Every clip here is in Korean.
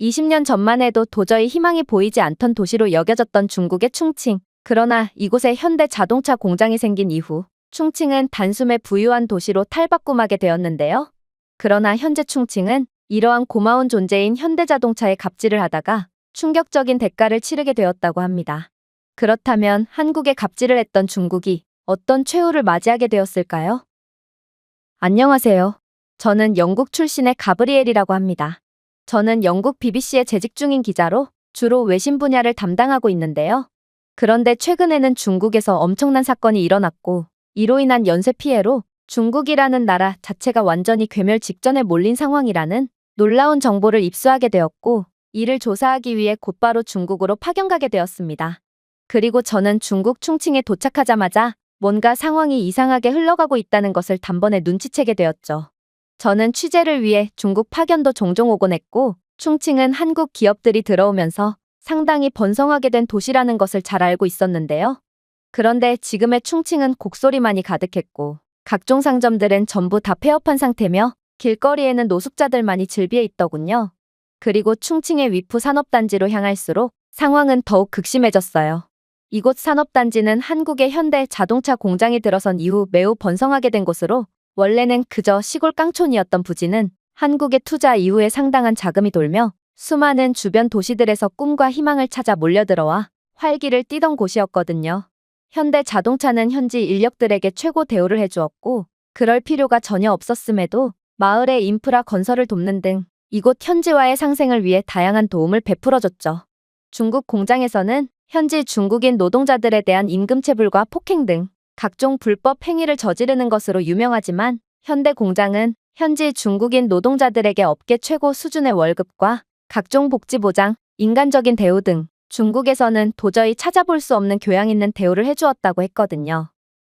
20년 전만 해도 도저히 희망이 보이지 않던 도시로 여겨졌던 중국의 충칭. 그러나 이곳에 현대 자동차 공장이 생긴 이후 충칭은 단숨에 부유한 도시로 탈바꿈하게 되었는데요. 그러나 현재 충칭은 이러한 고마운 존재인 현대자동차에 갑질을 하다가 충격적인 대가를 치르게 되었다고 합니다. 그렇다면 한국에 갑질을 했던 중국이 어떤 최후를 맞이하게 되었을까요? 안녕하세요. 저는 영국 출신의 가브리엘이라고 합니다. 저는 영국 BBC에 재직 중인 기자로 주로 외신 분야를 담당하고 있는데요. 그런데 최근에는 중국에서 엄청난 사건이 일어났고 이로 인한 연쇄 피해로 중국이라는 나라 자체가 완전히 괴멸 직전에 몰린 상황이라는 놀라운 정보를 입수하게 되었고 이를 조사하기 위해 곧바로 중국으로 파견 가게 되었습니다. 그리고 저는 중국 충칭에 도착하자마자 뭔가 상황이 이상하게 흘러가고 있다는 것을 단번에 눈치채게 되었죠. 저는 취재를 위해 중국 파견도 종종 오곤 했고 충칭은 한국 기업들이 들어오면서 상당히 번성하게 된 도시라는 것을 잘 알고 있었는데요. 그런데 지금의 충칭은 곡소리만이 가득했고 각종 상점들은 전부 다 폐업한 상태며 길거리에는 노숙자들만이 즐비해 있더군요. 그리고 충칭의 위프 산업단지로 향할수록 상황은 더욱 극심해졌어요. 이곳 산업단지는 한국의 현대 자동차 공장이 들어선 이후 매우 번성하게 된 곳으로 원래는 그저 시골 깡촌이었던 부지는 한국의 투자 이후에 상당한 자금이 돌며 수많은 주변 도시들에서 꿈과 희망을 찾아 몰려들어와 활기를 띠던 곳이었거든요. 현대 자동차는 현지 인력들에게 최고 대우를 해주었고 그럴 필요가 전혀 없었음에도 마을의 인프라 건설을 돕는 등 이곳 현지화의 상생을 위해 다양한 도움을 베풀어줬죠. 중국 공장에서는 현지 중국인 노동자들에 대한 임금체불과 폭행 등 각종 불법 행위를 저지르는 것으로 유명하지만 현대 공장은 현지 중국인 노동자들에게 업계 최고 수준의 월급과 각종 복지 보장, 인간적인 대우 등 중국에서는 도저히 찾아볼 수 없는 교양 있는 대우를 해주었다고 했거든요.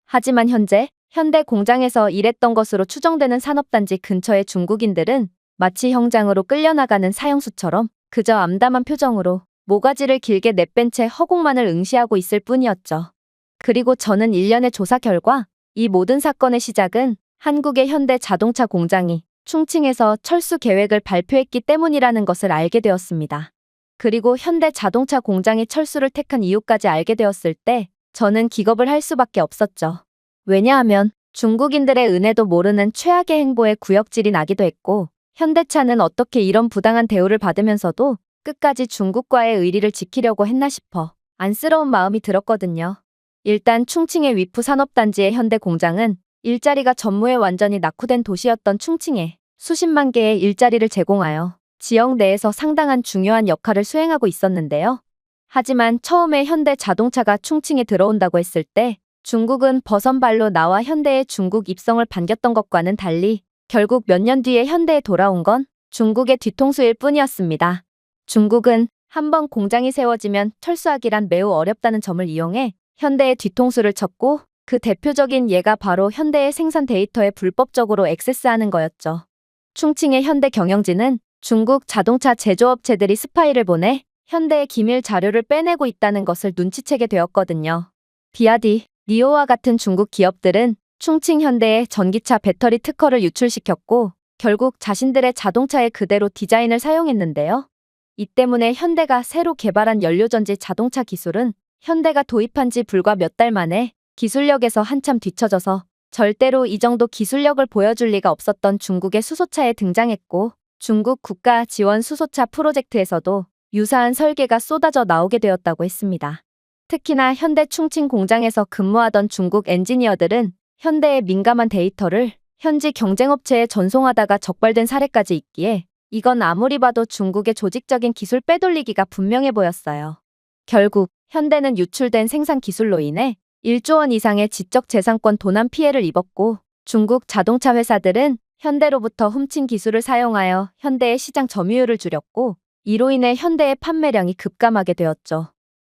하지만 현재 현대 공장에서 일했던 것으로 추정되는 산업단지 근처의 중국인들은 마치 형장으로 끌려나가는 사형수처럼 그저 암담한 표정으로 모가지를 길게 내뺀 채 허공만을 응시하고 있을 뿐이었죠. 그리고 저는 일련의 조사 결과 이 모든 사건의 시작은 한국의 현대 자동차 공장이 충칭에서 철수 계획을 발표했기 때문이라는 것을 알게 되었습니다. 그리고 현대 자동차 공장이 철수를 택한 이유까지 알게 되었을 때 저는 기겁을 할 수밖에 없었죠. 왜냐하면 중국인들의 은혜도 모르는 최악의 행보에 구역질이 나기도 했고 현대차는 어떻게 이런 부당한 대우를 받으면서도 끝까지 중국과의 의리를 지키려고 했나 싶어 안쓰러운 마음이 들었거든요. 일단 충칭의 위프 산업단지의 현대 공장은 일자리가 전무에 완전히 낙후된 도시였던 충칭에 수십만 개의 일자리를 제공하여 지역 내에서 상당한 중요한 역할을 수행하고 있었는데요. 하지만 처음에 현대 자동차가 충칭에 들어온다고 했을 때 중국은 버선발로 나와 현대의 중국 입성을 반겼던 것과는 달리 결국 몇 년 뒤에 현대에 돌아온 건 중국의 뒤통수일 뿐이었습니다. 중국은 한번 공장이 세워지면 철수하기란 매우 어렵다는 점을 이용해 현대의 뒤통수를 쳤고 그 대표적인 예가 바로 현대의 생산 데이터에 불법적으로 액세스하는 거였죠. 충칭의 현대 경영진은 중국 자동차 제조업체들이 스파이를 보내 현대의 기밀 자료를 빼내고 있다는 것을 눈치채게 되었거든요. 비아디, 니오와 같은 중국 기업들은 충칭 현대에 전기차 배터리 특허를 유출시켰고 결국 자신들의 자동차에 그대로 디자인을 사용했는데요. 이 때문에 현대가 새로 개발한 연료전지 자동차 기술은 현대가 도입한 지 불과 몇 달 만에 기술력에서 한참 뒤처져서 절대로 이 정도 기술력을 보여줄 리가 없었던 중국의 수소차에 등장했고 중국 국가 지원 수소차 프로젝트에서도 유사한 설계가 쏟아져 나오게 되었다고 했습니다. 특히나 현대 충칭 공장에서 근무하던 중국 엔지니어들은 현대의 민감한 데이터를 현지 경쟁업체에 전송하다가 적발된 사례까지 있기에 이건 아무리 봐도 중국의 조직적인 기술 빼돌리기가 분명해 보였어요. 결국 현대는 유출된 생산 기술로 인해 1조 원 이상의 지적재산권 도난 피해를 입었고 중국 자동차 회사들은 현대로부터 훔친 기술을 사용하여 현대의 시장 점유율을 줄였고 이로 인해 현대의 판매량이 급감하게 되었죠.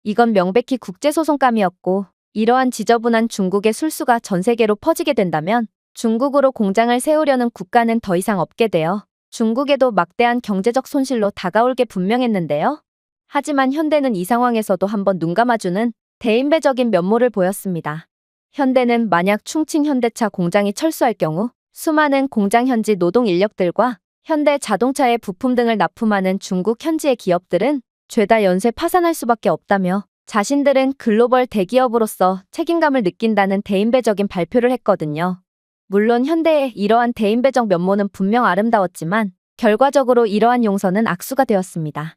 이건 명백히 국제소송감이었고 이러한 지저분한 중국의 술수가 전 세계로 퍼지게 된다면 중국으로 공장을 세우려는 국가는 더 이상 없게 되어 중국에도 막대한 경제적 손실로 다가올 게 분명했는데요. 하지만 현대는 이 상황에서도 한번 눈 감아주는 대인배적인 면모를 보였습니다. 현대는 만약 충칭 현대차 공장이 철수할 경우 수많은 공장 현지 노동 인력들과 현대 자동차의 부품 등을 납품하는 중국 현지의 기업들은 죄다 연쇄 파산할 수밖에 없다며 자신들은 글로벌 대기업으로서 책임감을 느낀다는 대인배적인 발표를 했거든요. 물론 현대의 이러한 대인배적 면모는 분명 아름다웠지만 결과적으로 이러한 용서는 악수가 되었습니다.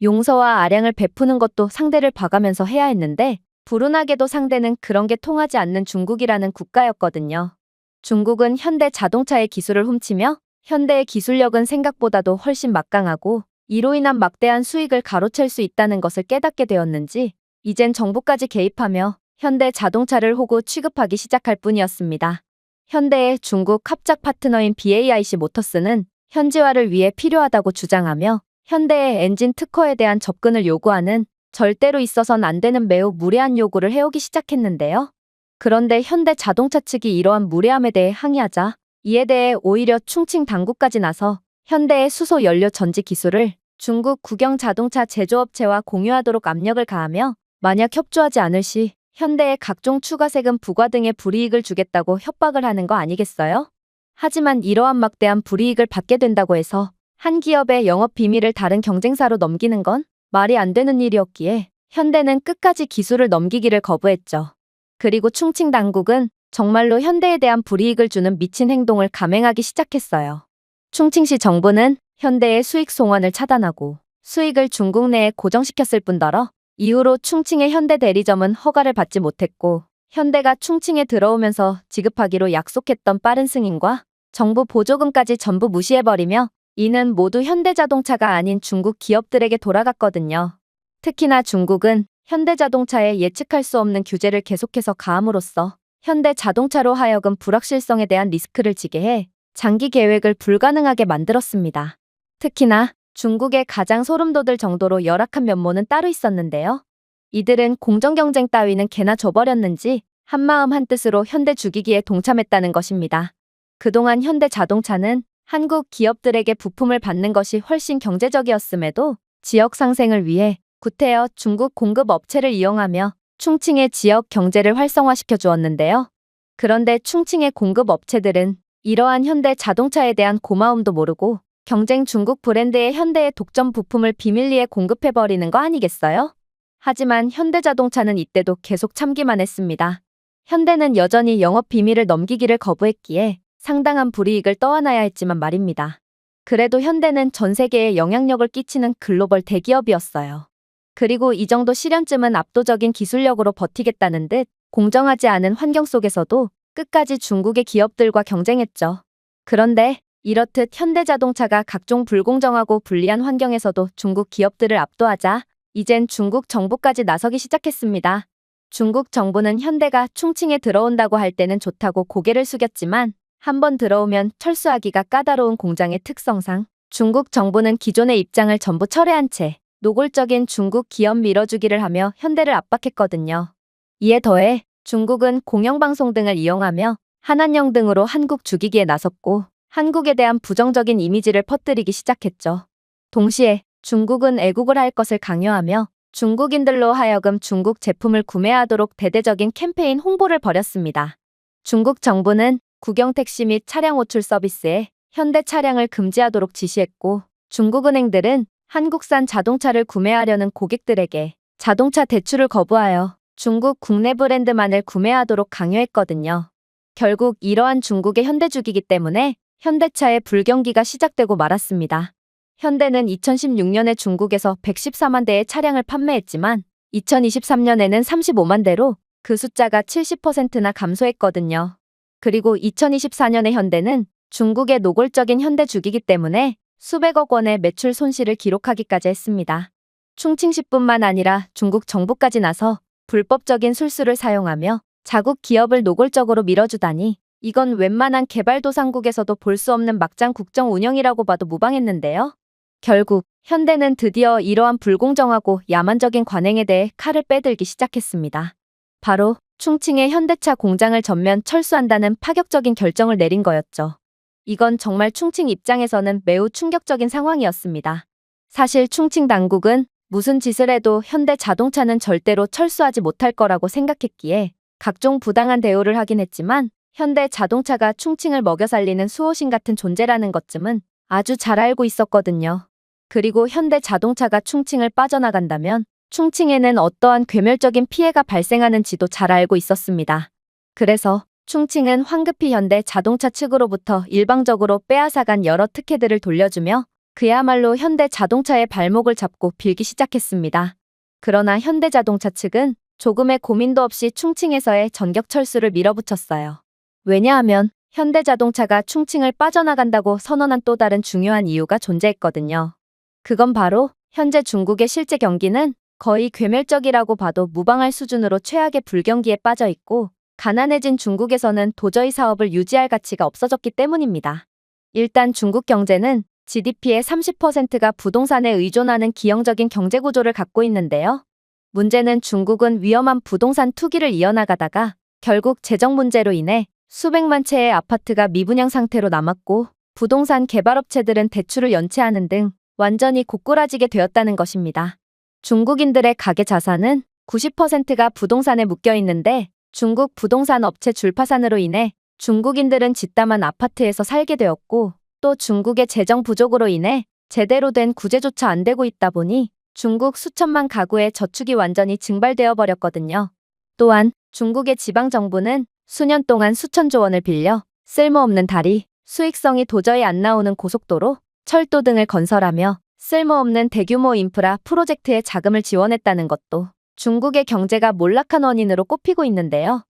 용서와 아량을 베푸는 것도 상대를 봐가면서 해야 했는데 불운하게도 상대는 그런 게 통하지 않는 중국이라는 국가였거든요. 중국은 현대 자동차의 기술을 훔치며 현대의 기술력은 생각보다도 훨씬 막강하고 이로 인한 막대한 수익을 가로챌 수 있다는 것을 깨닫게 되었는지 이젠 정부까지 개입하며 현대 자동차를 호구 취급하기 시작할 뿐이었습니다. 현대의 중국 합작 파트너인 BAIC 모터스는 현지화를 위해 필요하다고 주장하며 현대의 엔진 특허에 대한 접근을 요구하는 절대로 있어선 안 되는 매우 무례한 요구를 해오기 시작했는데요. 그런데 현대 자동차 측이 이러한 무례함에 대해 항의하자 이에 대해 오히려 충칭 당국까지 나서 현대의 수소 연료 전지 기술을 중국 국영 자동차 제조업체와 공유하도록 압력을 가하며 만약 협조하지 않을 시 현대의 각종 추가 세금 부과 등의 불이익을 주겠다고 협박을 하는 거 아니겠어요? 하지만 이러한 막대한 불이익을 받게 된다고 해서 한 기업의 영업 비밀을 다른 경쟁사로 넘기는 건 말이 안 되는 일이었기에 현대는 끝까지 기술을 넘기기를 거부했죠. 그리고 충칭 당국은 정말로 현대에 대한 불이익을 주는 미친 행동을 감행하기 시작했어요. 충칭시 정부는 현대의 수익 송환을 차단하고 수익을 중국 내에 고정시켰을 뿐더러 이후로 충칭의 현대 대리점은 허가를 받지 못했고 현대가 충칭에 들어오면서 지급하기로 약속했던 빠른 승인과 정부 보조금까지 전부 무시해버리며 이는 모두 현대자동차가 아닌 중국 기업들에게 돌아갔거든요. 특히나 중국은 현대자동차에 예측할 수 없는 규제를 계속해서 가함으로써 현대자동차로 하여금 불확실성에 대한 리스크를 지게 해 장기 계획을 불가능하게 만들었습니다. 특히나 중국의 가장 소름 돋을 정도로 열악한 면모는 따로 있었는데요. 이들은 공정경쟁 따위는 개나 줘버렸는지 한마음 한뜻으로 현대 죽이기에 동참했다는 것입니다. 그동안 현대자동차는 한국 기업들에게 부품을 받는 것이 훨씬 경제적이었음에도 지역 상생을 위해 구태여 중국 공급 업체를 이용하며 충칭의 지역 경제를 활성화시켜 주었는데요. 그런데 충칭의 공급 업체들은 이러한 현대 자동차에 대한 고마움도 모르고 경쟁 중국 브랜드의 현대의 독점 부품을 비밀리에 공급해버리는 거 아니겠어요? 하지만 현대자동차는 이때도 계속 참기만 했습니다. 현대는 여전히 영업 비밀을 넘기기를 거부했기에 상당한 불이익을 떠안아야 했지만 말입니다. 그래도 현대는 전 세계에 영향력을 끼치는 글로벌 대기업이었어요. 그리고 이 정도 시련쯤은 압도적인 기술력으로 버티겠다는 듯 공정하지 않은 환경 속에서도 끝까지 중국의 기업들과 경쟁했죠. 그런데 이렇듯 현대자동차가 각종 불공정하고 불리한 환경에서도 중국 기업들을 압도하자 이젠 중국 정부까지 나서기 시작했습니다. 중국 정부는 현대가 충칭에 들어온다고 할 때는 좋다고 고개를 숙였지만 한번 들어오면 철수하기가 까다로운 공장의 특성상 중국 정부는 기존의 입장을 전부 철회한 채 노골적인 중국 기업 밀어주기를 하며 현대를 압박했거든요. 이에 더해 중국은 공영방송 등을 이용하며 한한령 등으로 한국 죽이기에 나섰고 한국에 대한 부정적인 이미지를 퍼뜨리기 시작했죠. 동시에 중국은 애국을 할 것을 강요하며 중국인들로 하여금 중국 제품을 구매하도록 대대적인 캠페인 홍보를 벌였습니다. 중국 정부는 국영택시 및 차량 호출 서비스에 현대 차량을 금지하도록 지시했고 중국은행들은 한국산 자동차를 구매하려는 고객들에게 자동차 대출을 거부하여 중국 국내 브랜드만을 구매하도록 강요했거든요. 결국 이러한 중국의 현대주기이기 때문에 현대차의 불경기가 시작되고 말았습니다. 현대는 2016년에 중국에서 114만 대의 차량을 판매했지만 2023년에는 35만 대로 그 숫자가 70%나 감소했거든요. 그리고 2024년에 현대는 중국의 노골적인 현대주기이기 때문에 수백억 원의 매출 손실을 기록하기까지 했습니다. 충칭시뿐만 아니라 중국 정부까지 나서 불법적인 술수를 사용하며 자국 기업을 노골적으로 밀어주다니 이건 웬만한 개발도상국에서도 볼 수 없는 막장 국정 운영이라고 봐도 무방했는데요. 결국 현대는 드디어 이러한 불공정하고 야만적인 관행에 대해 칼을 빼들기 시작했습니다. 바로 충칭의 현대차 공장을 전면 철수한다는 파격적인 결정을 내린 거였죠. 이건 정말 충칭 입장에서는 매우 충격적인 상황이었습니다. 사실 충칭 당국은 무슨 짓을 해도 현대 자동차는 절대로 철수하지 못할 거라고 생각했기에 각종 부당한 대우를 하긴 했지만 현대 자동차가 충칭을 먹여 살리는 수호신 같은 존재라는 것쯤은 아주 잘 알고 있었거든요. 그리고 현대자동차가 충칭을 빠져나간다면 충칭에는 어떠한 괴멸적인 피해가 발생하는지도 잘 알고 있었습니다. 그래서 충칭은 황급히 현대자동차 측으로부터 일방적으로 빼앗아간 여러 특혜들을 돌려주며 그야말로 현대자동차의 발목을 잡고 빌기 시작했습니다. 그러나 현대자동차 측은 조금의 고민도 없이 충칭에서의 전격 철수를 밀어붙였어요. 왜냐하면 현대자동차가 충칭을 빠져나간다고 선언한 또 다른 중요한 이유가 존재했거든요. 그건 바로 현재 중국의 실제 경기는 거의 괴멸적이라고 봐도 무방할 수준으로 최악의 불경기에 빠져 있고 가난해진 중국에서는 도저히 사업을 유지할 가치가 없어졌기 때문입니다. 일단 중국 경제는 GDP의 30%가 부동산에 의존하는 기형적인 경제 구조를 갖고 있는데요. 문제는 중국은 위험한 부동산 투기를 이어나가다가 결국 재정 문제로 인해 수백만 채의 아파트가 미분양 상태로 남았고 부동산 개발업체들은 대출을 연체하는 등 완전히 고꾸라지게 되었다는 것입니다. 중국인들의 가계 자산은 90%가 부동산에 묶여 있는데 중국 부동산 업체 줄파산으로 인해 중국인들은 집담한 아파트에서 살게 되었고 또 중국의 재정 부족으로 인해 제대로 된 구제조차 안 되고 있다 보니 중국 수천만 가구의 저축이 완전히 증발되어 버렸거든요. 또한 중국의 지방정부는 수년 동안 수천조 원을 빌려 쓸모없는 다리, 수익성이 도저히 안 나오는 고속도로, 철도 등을 건설하며 쓸모없는 대규모 인프라 프로젝트에 자금을 지원했다는 것도 중국의 경제가 몰락한 원인으로 꼽히고 있는데요.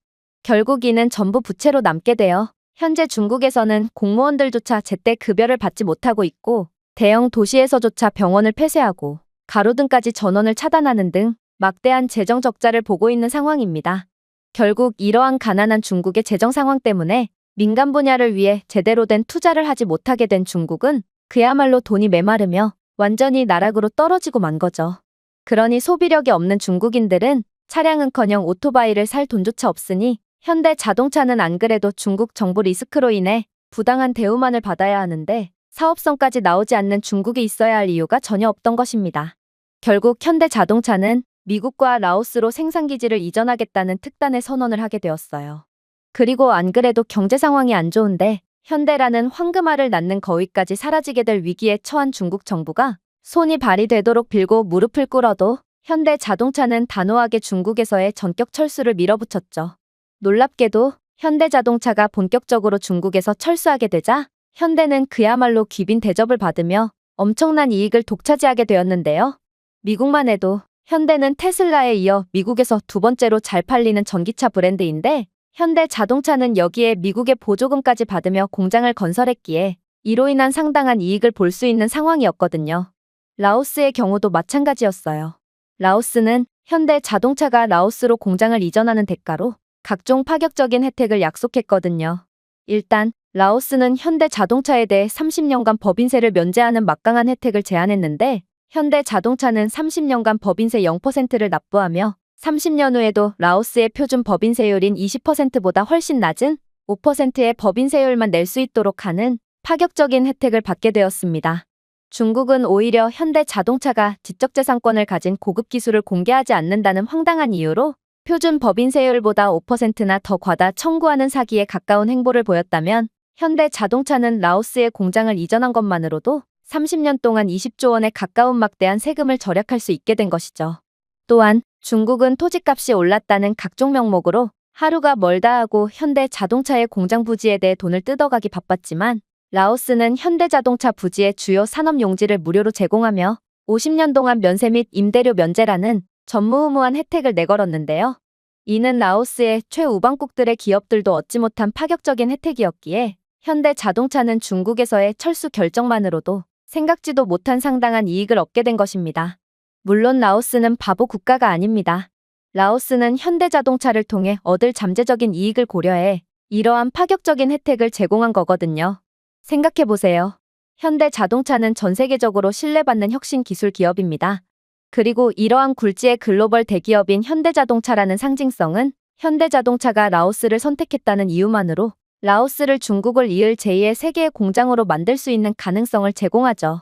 결국 이는 전부 부채로 남게 되어 현재 중국에서는 공무원들조차 제때 급여를 받지 못하고 있고 대형 도시에서조차 병원을 폐쇄하고 가로등까지 전원을 차단하는 등 막대한 재정 적자를 보고 있는 상황입니다. 결국 이러한 가난한 중국의 재정 상황 때문에 민간 분야를 위해 제대로 된 투자를 하지 못하게 된 중국은 그야말로 돈이 메마르며 완전히 나락으로 떨어지고 만 거죠. 그러니 소비력이 없는 중국인들은 차량은커녕 오토바이를 살 돈조차 없으니 현대자동차는 안 그래도 중국 정부 리스크로 인해 부당한 대우만을 받아야 하는데 사업성까지 나오지 않는 중국에 있어야 할 이유가 전혀 없던 것입니다. 결국 현대자동차는 미국과 라오스로 생산기지를 이전하겠다는 특단의 선언을 하게 되었어요. 그리고 안 그래도 경제 상황이 안 좋은데 현대라는 황금알을 낳는 거위까지 사라지게 될 위기에 처한 중국 정부가 손이 발이 되도록 빌고 무릎을 꿇어도 현대자동차는 단호하게 중국에서의 전격 철수를 밀어붙였죠. 놀랍게도 현대자동차가 본격적으로 중국에서 철수하게 되자 현대는 그야말로 귀빈 대접을 받으며 엄청난 이익을 독차지하게 되었는데요. 미국만 해도 현대는 테슬라에 이어 미국에서 두 번째로 잘 팔리는 전기차 브랜드인데 현대자동차는 여기에 미국의 보조금까지 받으며 공장을 건설했기에 이로 인한 상당한 이익을 볼 수 있는 상황이었거든요. 라오스의 경우도 마찬가지였어요. 라오스는 현대자동차가 라오스로 공장을 이전하는 대가로 각종 파격적인 혜택을 약속했거든요. 일단 라오스는 현대자동차에 대해 30년간 법인세를 면제하는 막강한 혜택을 제안했는데 현대자동차는 30년간 법인세 0%를 납부하며 30년 후에도 라오스의 표준 법인세율인 20%보다 훨씬 낮은 5%의 법인세율만 낼 수 있도록 하는 파격적인 혜택을 받게 되었습니다. 중국은 오히려 현대자동차가 지적재산권을 가진 고급 기술을 공개하지 않는다는 황당한 이유로 표준 법인세율보다 5%나 더 과다 청구하는 사기에 가까운 행보를 보였다면 현대자동차는 라오스에 공장을 이전한 것만으로도 30년 동안 20조 원에 가까운 막대한 세금을 절약할 수 있게 된 것이죠. 또한 중국은 토지값이 올랐다는 각종 명목으로 하루가 멀다 하고 현대자동차의 공장 부지에 대해 돈을 뜯어가기 바빴지만 라오스는 현대자동차 부지의 주요 산업 용지를 무료로 제공하며 50년 동안 면세 및 임대료 면제라는 전무후무한 혜택을 내걸었는데요. 이는 라오스의 최우방국들의 기업들도 얻지 못한 파격적인 혜택이었기에 현대자동차는 중국에서의 철수 결정만으로도 생각지도 못한 상당한 이익을 얻게 된 것입니다. 물론 라오스는 바보 국가가 아닙니다. 라오스는 현대자동차를 통해 얻을 잠재적인 이익을 고려해 이러한 파격적인 혜택을 제공한 거거든요. 생각해보세요. 현대자동차는 전 세계적으로 신뢰받는 혁신 기술 기업입니다. 그리고 이러한 굴지의 글로벌 대기업인 현대자동차라는 상징성은 현대자동차가 라오스를 선택했다는 이유만으로 라오스를 중국을 이을 제2의 세계의 공장으로 만들 수 있는 가능성을 제공하죠.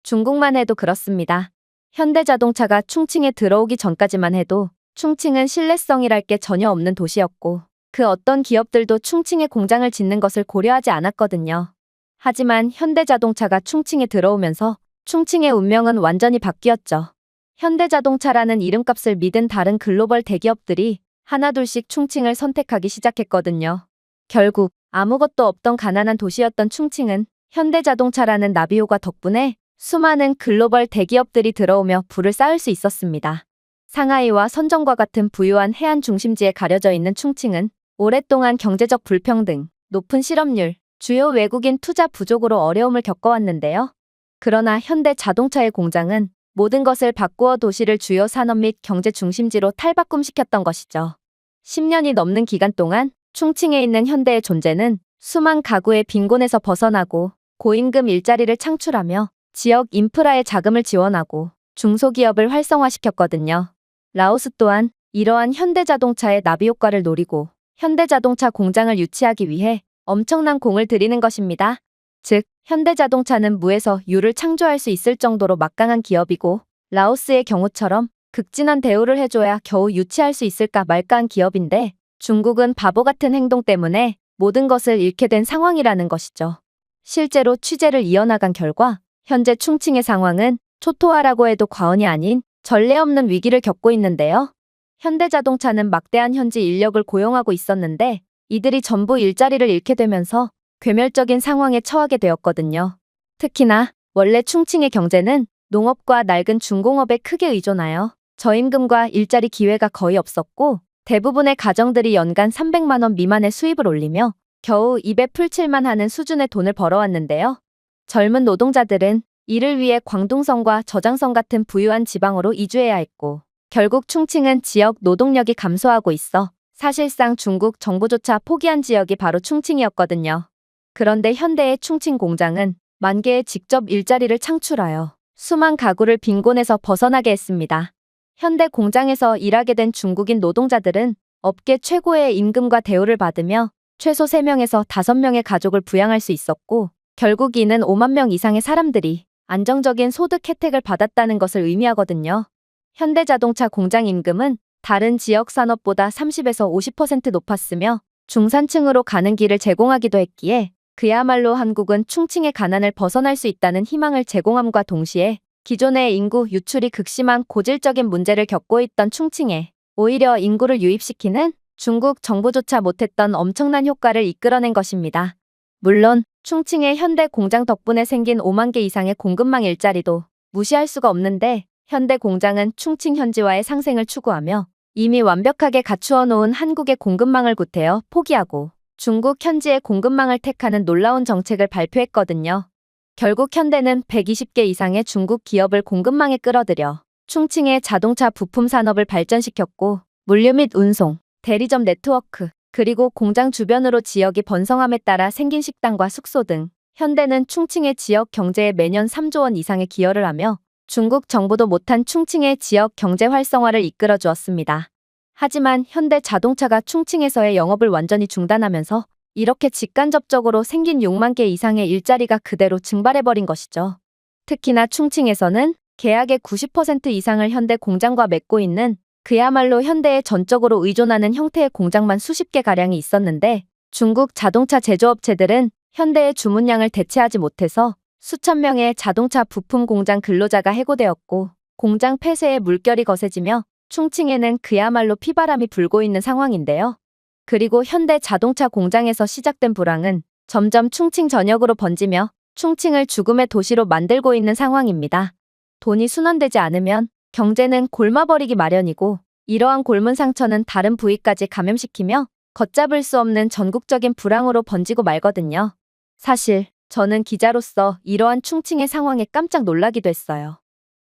중국만 해도 그렇습니다. 현대자동차가 충칭에 들어오기 전까지만 해도 충칭은 신뢰성이랄 게 전혀 없는 도시였고 그 어떤 기업들도 충칭에 공장을 짓는 것을 고려하지 않았거든요. 하지만 현대자동차가 충칭에 들어오면서 충칭의 운명은 완전히 바뀌었죠. 현대자동차라는 이름값을 믿은 다른 글로벌 대기업들이 하나둘씩 충칭을 선택하기 시작했거든요. 결국 아무것도 없던 가난한 도시였던 충칭은 현대자동차라는 나비효과 덕분에 수많은 글로벌 대기업들이 들어오며 부를 쌓을 수 있었습니다. 상하이와 선정과 같은 부유한 해안 중심지에 가려져 있는 충칭은 오랫동안 경제적 불평등, 높은 실업률, 주요 외국인 투자 부족으로 어려움을 겪어왔는데요. 그러나 현대자동차의 공장은 모든 것을 바꾸어 도시를 주요 산업 및 경제 중심지로 탈바꿈시켰던 것이죠. 10년이 넘는 기간 동안 충칭에 있는 현대의 존재는 수만 가구의 빈곤에서 벗어나고 고임금 일자리를 창출하며 지역 인프라에 자금을 지원하고 중소기업을 활성화시켰거든요. 라오스 또한 이러한 현대자동차의 나비 효과를 노리고 현대자동차 공장을 유치하기 위해 엄청난 공을 들이는 것입니다. 즉, 현대자동차는 무에서 유를 창조할 수 있을 정도로 막강한 기업이고 라오스의 경우처럼 극진한 대우를 해줘야 겨우 유치할 수 있을까 말까한 기업인데 중국은 바보 같은 행동 때문에 모든 것을 잃게 된 상황이라는 것이죠. 실제로 취재를 이어나간 결과 현재 충칭의 상황은 초토화라고 해도 과언이 아닌 전례 없는 위기를 겪고 있는데요. 현대자동차는 막대한 현지 인력을 고용하고 있었는데 이들이 전부 일자리를 잃게 되면서 괴멸적인 상황에 처하게 되었거든요. 특히나 원래 충칭의 경제는 농업과 낡은 중공업에 크게 의존하여 저임금과 일자리 기회가 거의 없었고 대부분의 가정들이 연간 300만 원 미만의 수입을 올리며 겨우 입에 풀칠만 하는 수준의 돈을 벌어왔는데요. 젊은 노동자들은 이를 위해 광둥성과 저장성 같은 부유한 지방으로 이주해야 했고 결국 충칭은 지역 노동력이 감소하고 있어 사실상 중국 정부조차 포기한 지역이 바로 충칭이었거든요. 그런데 현대의 충칭 공장은 만 개의 직접 일자리를 창출하여 수만 가구를 빈곤에서 벗어나게 했습니다. 현대 공장에서 일하게 된 중국인 노동자들은 업계 최고의 임금과 대우를 받으며 최소 3명에서 5명의 가족을 부양할 수 있었고 결국 이는 5만 명 이상의 사람들이 안정적인 소득 혜택을 받았다는 것을 의미하거든요. 현대자동차 공장 임금은 다른 지역 산업보다 30에서 50% 높았으며 중산층으로 가는 길을 제공하기도 했기에 그야말로 한국은 충칭의 가난을 벗어날 수 있다는 희망을 제공함과 동시에 기존의 인구 유출이 극심한 고질적인 문제를 겪고 있던 충칭에 오히려 인구를 유입시키는 중국 정부조차 못했던 엄청난 효과를 이끌어낸 것입니다. 물론 충칭의 현대 공장 덕분에 생긴 5만 개 이상의 공급망 일자리도 무시할 수가 없는데 현대 공장은 충칭 현지화의 상생을 추구하며 이미 완벽하게 갖추어 놓은 한국의 공급망을 구태여 포기하고 중국 현지의 공급망을 택하는 놀라운 정책을 발표했거든요. 결국 현대는 120개 이상의 중국 기업을 공급망에 끌어들여 충칭의 자동차 부품 산업을 발전시켰고 물류 및 운송, 대리점 네트워크, 그리고 공장 주변으로 지역이 번성함에 따라 생긴 식당과 숙소 등 현대는 충칭의 지역 경제에 매년 3조 원 이상의 기여를 하며 중국 정부도 못한 충칭의 지역 경제 활성화를 이끌어 주었습니다. 하지만 현대 자동차가 충칭에서의 영업을 완전히 중단하면서 이렇게 직간접적으로 생긴 6만 개 이상의 일자리가 그대로 증발해버린 것이죠. 특히나 충칭에서는 계약의 90% 이상을 현대 공장과 맺고 있는 그야말로 현대에 전적으로 의존하는 형태의 공장만 수십 개가량이 있었는데 중국 자동차 제조업체들은 현대의 주문량을 대체하지 못해서 수천 명의 자동차 부품 공장 근로자가 해고되었고 공장 폐쇄에 물결이 거세지며 충칭에는 그야말로 피바람이 불고 있는 상황인데요. 그리고 현대 자동차 공장에서 시작된 불황은 점점 충칭 전역으로 번지며 충칭을 죽음의 도시로 만들고 있는 상황입니다. 돈이 순환되지 않으면 경제는 골마버리기 마련이고 이러한 골문 상처는 다른 부위까지 감염시키며 걷잡을 수 없는 전국적인 불황으로 번지고 말거든요. 사실 저는 기자로서 이러한 충칭의 상황에 깜짝 놀라기도 했어요.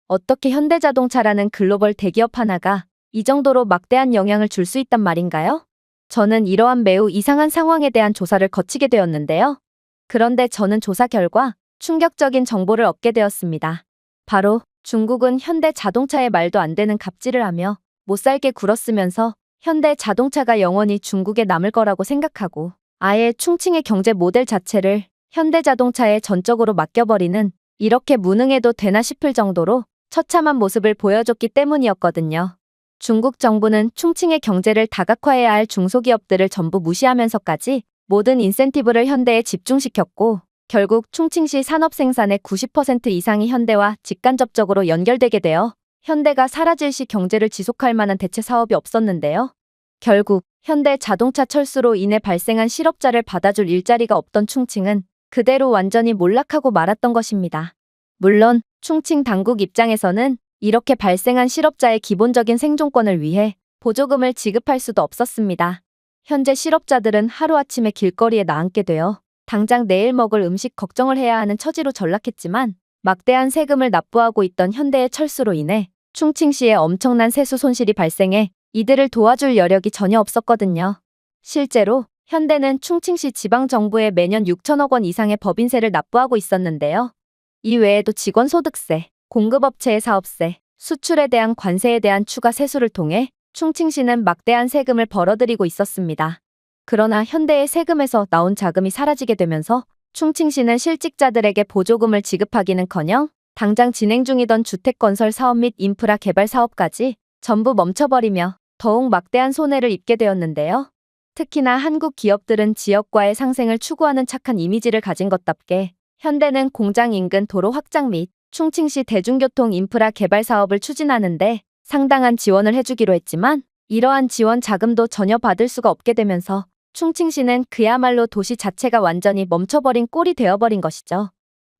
어떻게 현대자동차라는 글로벌 대기업 하나가 이 정도로 막대한 영향을 줄 수 있단 말인가요? 저는 이러한 매우 이상한 상황에 대한 조사를 거치게 되었는데요. 그런데 저는 조사 결과 충격적인 정보를 얻게 되었습니다. 바로 중국은 현대 자동차의 말도 안 되는 갑질을 하며 못살게 굴었으면서 현대 자동차가 영원히 중국에 남을 거라고 생각하고 아예 충칭의 경제 모델 자체를 현대 자동차에 전적으로 맡겨버리는 이렇게 무능해도 되나 싶을 정도로 처참한 모습을 보여줬기 때문이었거든요. 중국 정부는 충칭의 경제를 다각화해야 할 중소기업들을 전부 무시하면서까지 모든 인센티브를 현대에 집중시켰고 결국 충칭시 산업 생산의 90% 이상이 현대와 직간접적으로 연결되게 되어 현대가 사라질 시 경제를 지속할 만한 대체 사업이 없었는데요. 결국 현대 자동차 철수로 인해 발생한 실업자를 받아줄 일자리가 없던 충칭은 그대로 완전히 몰락하고 말았던 것입니다. 물론 충칭 당국 입장에서는 이렇게 발생한 실업자의 기본적인 생존권을 위해 보조금을 지급할 수도 없었습니다. 현재 실업자들은 하루아침에 길거리에 나앉게 되어 당장 내일 먹을 음식 걱정을 해야 하는 처지로 전락했지만 막대한 세금을 납부하고 있던 현대의 철수로 인해 충칭시에 엄청난 세수 손실이 발생해 이들을 도와줄 여력이 전혀 없었거든요. 실제로 현대는 충칭시 지방정부에 매년 6천억 원 이상의 법인세를 납부하고 있었는데요. 이 외에도 직원소득세, 공급업체의 사업세, 수출에 대한 관세에 대한 추가 세수를 통해 충칭시는 막대한 세금을 벌어들이고 있었습니다. 그러나 현대의 세금에서 나온 자금이 사라지게 되면서 충칭시는 실직자들에게 보조금을 지급하기는커녕 당장 진행 중이던 주택건설 사업 및 인프라 개발 사업까지 전부 멈춰버리며 더욱 막대한 손해를 입게 되었는데요. 특히나 한국 기업들은 지역과의 상생을 추구하는 착한 이미지를 가진 것답게 현대는 공장 인근 도로 확장 및 충칭시 대중교통 인프라 개발 사업을 추진하는데 상당한 지원을 해주기로 했지만 이러한 지원 자금도 전혀 받을 수가 없게 되면서 충칭시는 그야말로 도시 자체가 완전히 멈춰버린 꼴이 되어버린 것이죠.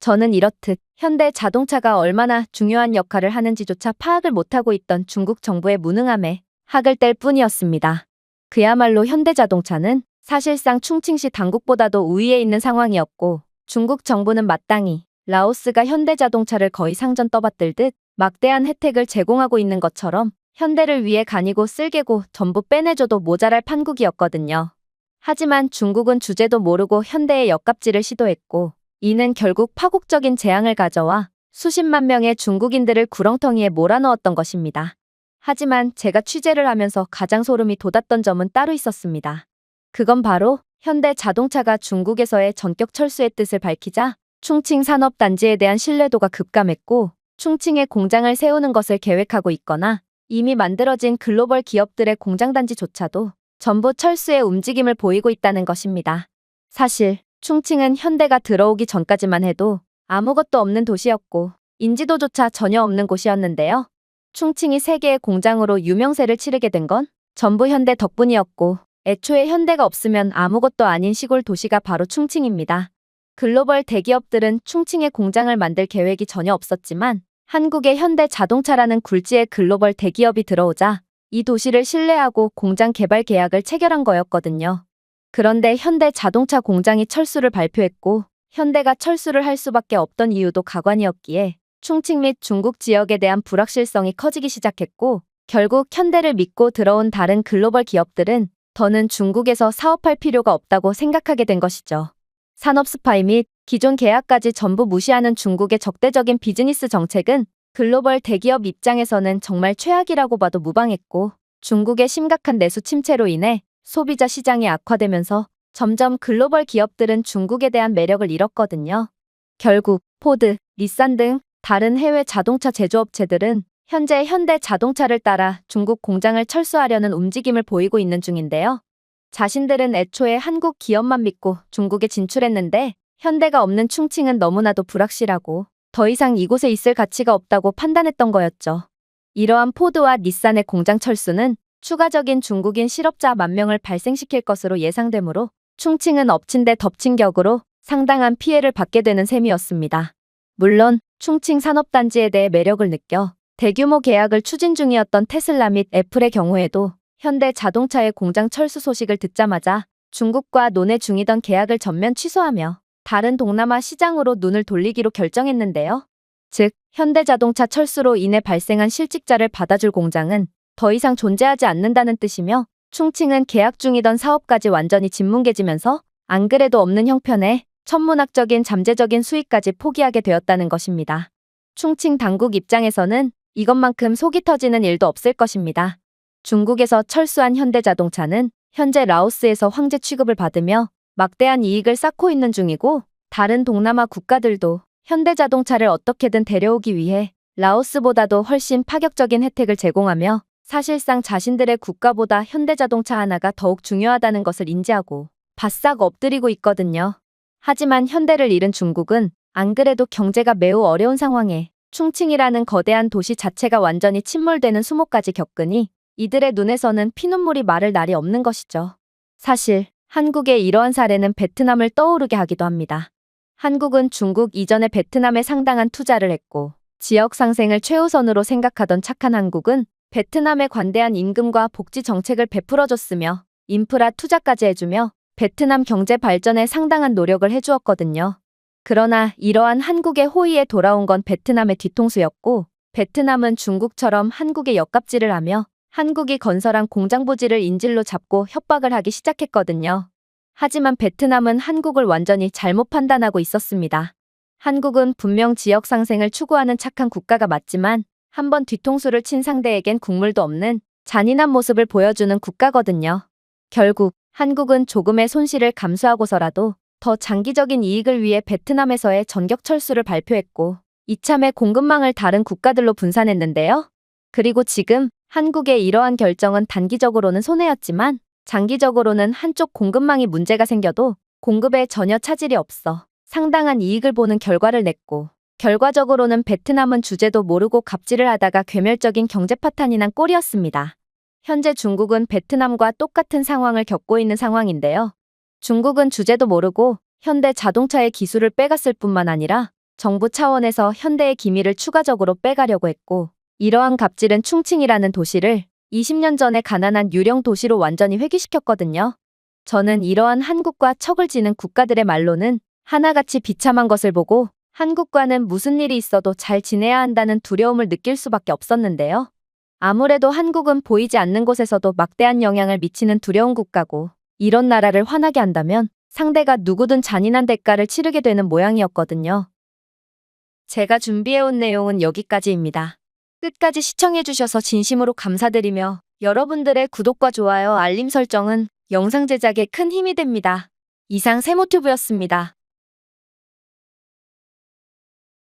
저는 이렇듯 현대 자동차가 얼마나 중요한 역할을 하는지조차 파악을 못하고 있던 중국 정부의 무능함에 학을 뗄 뿐이었습니다. 그야말로 현대자동차는 사실상 충칭시 당국보다도 우위에 있는 상황이었고 중국 정부는 마땅히 라오스가 현대자동차를 거의 상전 떠받들듯 막대한 혜택을 제공하고 있는 것처럼 현대를 위해 간이고 쓸개고 전부 빼내줘도 모자랄 판국이었거든요. 하지만 중국은 주제도 모르고 현대의 역갑질을 시도했고 이는 결국 파국적인 재앙을 가져와 수십만 명의 중국인들을 구렁텅이에 몰아넣었던 것입니다. 하지만 제가 취재를 하면서 가장 소름이 돋았던 점은 따로 있었습니다. 그건 바로 현대 자동차가 중국에서의 전격 철수의 뜻을 밝히자 충칭 산업단지에 대한 신뢰도가 급감했고 충칭에 공장을 세우는 것을 계획하고 있거나 이미 만들어진 글로벌 기업들의 공장단지조차도 전부 철수의 움직임을 보이고 있다는 것입니다. 사실 충칭은 현대가 들어오기 전까지만 해도 아무것도 없는 도시였고 인지도조차 전혀 없는 곳이었는데요. 충칭이 세계의 공장으로 유명세를 치르게 된 건 전부 현대 덕분이었고 애초에 현대가 없으면 아무것도 아닌 시골 도시가 바로 충칭입니다. 글로벌 대기업들은 충칭에 공장을 만들 계획이 전혀 없었지만 한국의 현대 자동차라는 굴지의 글로벌 대기업이 들어오자 이 도시를 신뢰하고 공장 개발 계약을 체결한 거였거든요. 그런데 현대 자동차 공장이 철수를 발표했고 현대가 철수를 할 수밖에 없던 이유도 가관이었기에 충칭 및 중국 지역에 대한 불확실성이 커지기 시작했고 결국 현대를 믿고 들어온 다른 글로벌 기업들은 더는 중국에서 사업할 필요가 없다고 생각하게 된 것이죠. 산업 스파이 및 기존 계약까지 전부 무시하는 중국의 적대적인 비즈니스 정책은 글로벌 대기업 입장에서는 정말 최악이라고 봐도 무방했고 중국의 심각한 내수 침체로 인해 소비자 시장이 악화되면서 점점 글로벌 기업들은 중국에 대한 매력을 잃었거든요. 결국 포드, 닛산 등 다른 해외 자동차 제조업체들은 현재 현대 자동차를 따라 중국 공장을 철수하려는 움직임을 보이고 있는 중인데요. 자신들은 애초에 한국 기업만 믿고 중국에 진출했는데 현대가 없는 충칭은 너무나도 불확실하고 더 이상 이곳에 있을 가치가 없다고 판단했던 거였죠. 이러한 포드와 닛산의 공장 철수는 추가적인 중국인 실업자 10,000명을 발생시킬 것으로 예상되므로 충칭은 엎친 데 덮친 격으로 상당한 피해를 받게 되는 셈이었습니다. 물론 충칭 산업단지에 대해 매력을 느껴 대규모 계약을 추진 중이었던 테슬라 및 애플의 경우에도 현대 자동차의 공장 철수 소식을 듣자마자 중국과 논의 중이던 계약을 전면 취소하며 다른 동남아 시장으로 눈을 돌리기로 결정했는데요. 즉, 현대자동차 철수로 인해 발생한 실직자를 받아줄 공장은 더 이상 존재하지 않는다는 뜻이며 충칭은 계약 중이던 사업까지 완전히 짓뭉개지면서 안 그래도 없는 형편에 천문학적인 잠재적인 수익까지 포기하게 되었다는 것입니다. 충칭 당국 입장에서는 이것만큼 속이 터지는 일도 없을 것입니다. 중국에서 철수한 현대자동차는 현재 라오스에서 황제 취급을 받으며 막대한 이익을 쌓고 있는 중이고 다른 동남아 국가들도 현대자동차를 어떻게든 데려오기 위해 라오스보다도 훨씬 파격적인 혜택을 제공하며 사실상 자신들의 국가보다 현대자동차 하나가 더욱 중요하다는 것을 인지하고 바싹 엎드리고 있거든요. 하지만 현대를 잃은 중국은 안 그래도 경제가 매우 어려운 상황에 충칭이라는 거대한 도시 자체가 완전히 침몰되는 수모까지 겪으니 이들의 눈에서는 피눈물이 마를 날이 없는 것이죠. 사실 한국의 이러한 사례는 베트남을 떠오르게 하기도 합니다. 한국은 중국 이전에 베트남에 상당한 투자를 했고 지역 상생을 최우선으로 생각하던 착한 한국은 베트남에 관대한 임금과 복지 정책을 베풀어줬으며 인프라 투자까지 해주며 베트남 경제 발전에 상당한 노력을 해주었거든요. 그러나 이러한 한국의 호의에 돌아온 건 베트남의 뒤통수였고 베트남은 중국처럼 한국에 역갑질을 하며 한국이 건설한 공장 부지를 인질로 잡고 협박을 하기 시작했거든요. 하지만 베트남은 한국을 완전히 잘못 판단하고 있었습니다. 한국은 분명 지역 상생을 추구하는 착한 국가가 맞지만 한번 뒤통수를 친 상대에겐 국물도 없는 잔인한 모습을 보여주는 국가거든요. 결국 한국은 조금의 손실을 감수하고서라도 더 장기적인 이익을 위해 베트남에서의 전격 철수를 발표했고 이참에 공급망을 다른 국가들로 분산했는데요. 그리고 지금 한국의 이러한 결정은 단기적으로는 손해였지만 장기적으로는 한쪽 공급망이 문제가 생겨도 공급에 전혀 차질이 없어 상당한 이익을 보는 결과를 냈고 결과적으로는 베트남은 주제도 모르고 갑질을 하다가 괴멸적인 경제 파탄이 난 꼴이었습니다. 현재 중국은 베트남과 똑같은 상황을 겪고 있는 상황인데요. 중국은 주제도 모르고 현대 자동차의 기술을 빼갔을 뿐만 아니라 정부 차원에서 현대의 기밀을 추가적으로 빼가려고 했고 이러한 갑질은 충칭이라는 도시를 20년 전에 가난한 유령 도시로 완전히 회귀시켰거든요. 저는 이러한 한국과 척을 지는 국가들의 말로는 하나같이 비참한 것을 보고 한국과는 무슨 일이 있어도 잘 지내야 한다는 두려움을 느낄 수밖에 없었는데요. 아무래도 한국은 보이지 않는 곳에서도 막대한 영향을 미치는 두려운 국가고 이런 나라를 화나게 한다면 상대가 누구든 잔인한 대가를 치르게 되는 모양이었거든요. 제가 준비해온 내용은 여기까지입니다. 끝까지 시청해주셔서 진심으로 감사드리며 여러분들의 구독과 좋아요, 알림 설정은 영상 제작에 큰 힘이 됩니다. 이상 세모튜브였습니다.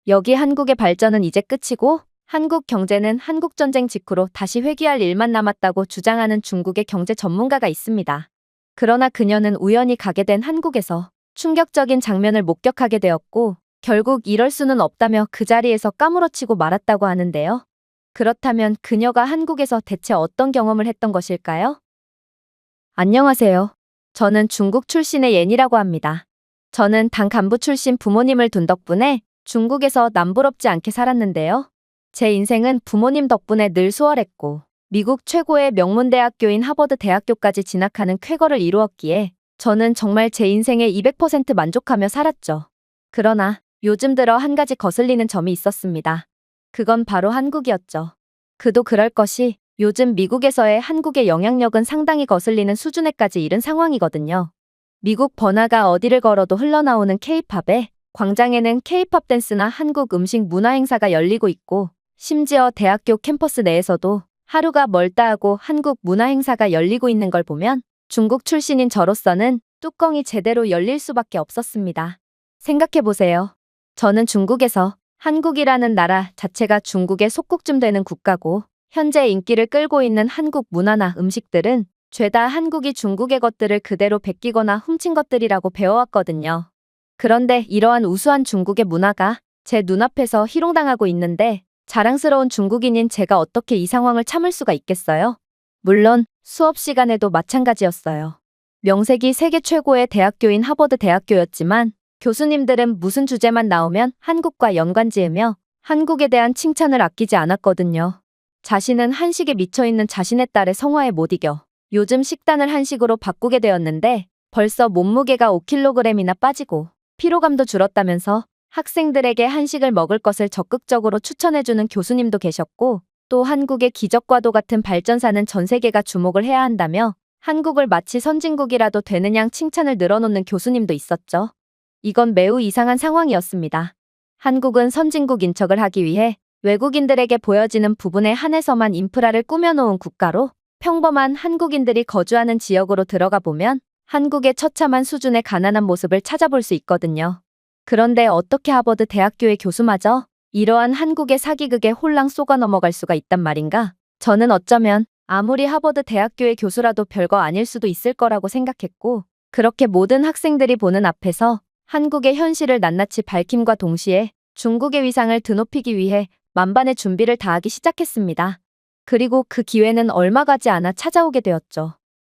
여기 한국의 발전은 이제 끝이고 한국 경제는 한국전쟁 직후로 다시 회귀할 일만 남았다고 주장하는 중국의 경제 전문가가 있습니다. 그러나 그녀는 우연히 가게 된 한국에서 충격적인 장면을 목격하게 되었고 결국 이럴 수는 없다며 그 자리에서 까무러치고 말았다고 하는데요. 그렇다면 그녀가 한국에서 대체 어떤 경험을 했던 것일까요? 안녕하세요. 저는 중국 출신의 옌이라고 합니다. 저는 당 간부 출신 부모님을 둔 덕분에 중국에서 남부럽지 않게 살았는데요. 제 인생은 부모님 덕분에 늘 수월했고 미국 최고의 명문대학교인 하버드 대학교까지 진학하는 쾌거를 이루었기에 저는 정말 제 인생에 200% 만족하며 살았죠. 그러나 요즘 들어 한 가지 거슬리는 점이 있었습니다. 그건 바로 한국이었죠. 그도 그럴 것이 요즘 미국에서의 한국의 영향력은 상당히 거슬리는 수준에까지 이른 상황이거든요. 미국 번화가 어디를 걸어도 흘러나오는 K-팝에 광장에는 K-팝 댄스나 한국 음식 문화 행사가 열리고 있고 심지어 대학교 캠퍼스 내에서도 하루가 멀다 하고 한국 문화 행사가 열리고 있는 걸 보면 중국 출신인 저로서는 뚜껑이 제대로 열릴 수밖에 없었습니다. 생각해보세요. 저는 중국에서 한국이라는 나라 자체가 중국의 속국쯤 되는 국가고 현재 인기를 끌고 있는 한국 문화나 음식들은 죄다 한국이 중국의 것들을 그대로 베끼거나 훔친 것들이라고 배워왔거든요. 그런데 이러한 우수한 중국의 문화가 제 눈앞에서 희롱당하고 있는데 자랑스러운 중국인인 제가 어떻게 이 상황을 참을 수가 있겠어요? 물론 수업 시간에도 마찬가지였어요. 명색이 세계 최고의 대학교인 하버드 대학교였지만 교수님들은 무슨 주제만 나오면 한국과 연관지으며 한국에 대한 칭찬을 아끼지 않았거든요. 자신은 한식에 미쳐있는 자신의 딸의 성화에 못 이겨 요즘 식단을 한식으로 바꾸게 되었는데 벌써 몸무게가 5kg이나 빠지고 피로감도 줄었다면서 학생들에게 한식을 먹을 것을 적극적으로 추천해주는 교수님도 계셨고 또 한국의 기적과도 같은 발전사는 전 세계가 주목을 해야 한다며 한국을 마치 선진국이라도 되는 양 칭찬을 늘어놓는 교수님도 있었죠. 이건 매우 이상한 상황이었습니다. 한국은 선진국 인척을 하기 위해 외국인들에게 보여지는 부분에 한해서만 인프라를 꾸며놓은 국가로 평범한 한국인들이 거주하는 지역으로 들어가 보면 한국의 처참한 수준의 가난한 모습을 찾아볼 수 있거든요. 그런데 어떻게 하버드 대학교의 교수마저 이러한 한국의 사기극에 홀랑 속아 넘어갈 수가 있단 말인가? 저는 어쩌면 아무리 하버드 대학교의 교수라도 별거 아닐 수도 있을 거라고 생각했고 그렇게 모든 학생들이 보는 앞에서 한국의 현실을 낱낱이 밝힘과 동시에 중국의 위상을 드높이기 위해 만반의 준비를 다하기 시작했습니다. 그리고 그 기회는 얼마 가지 않아 찾아오게 되었죠.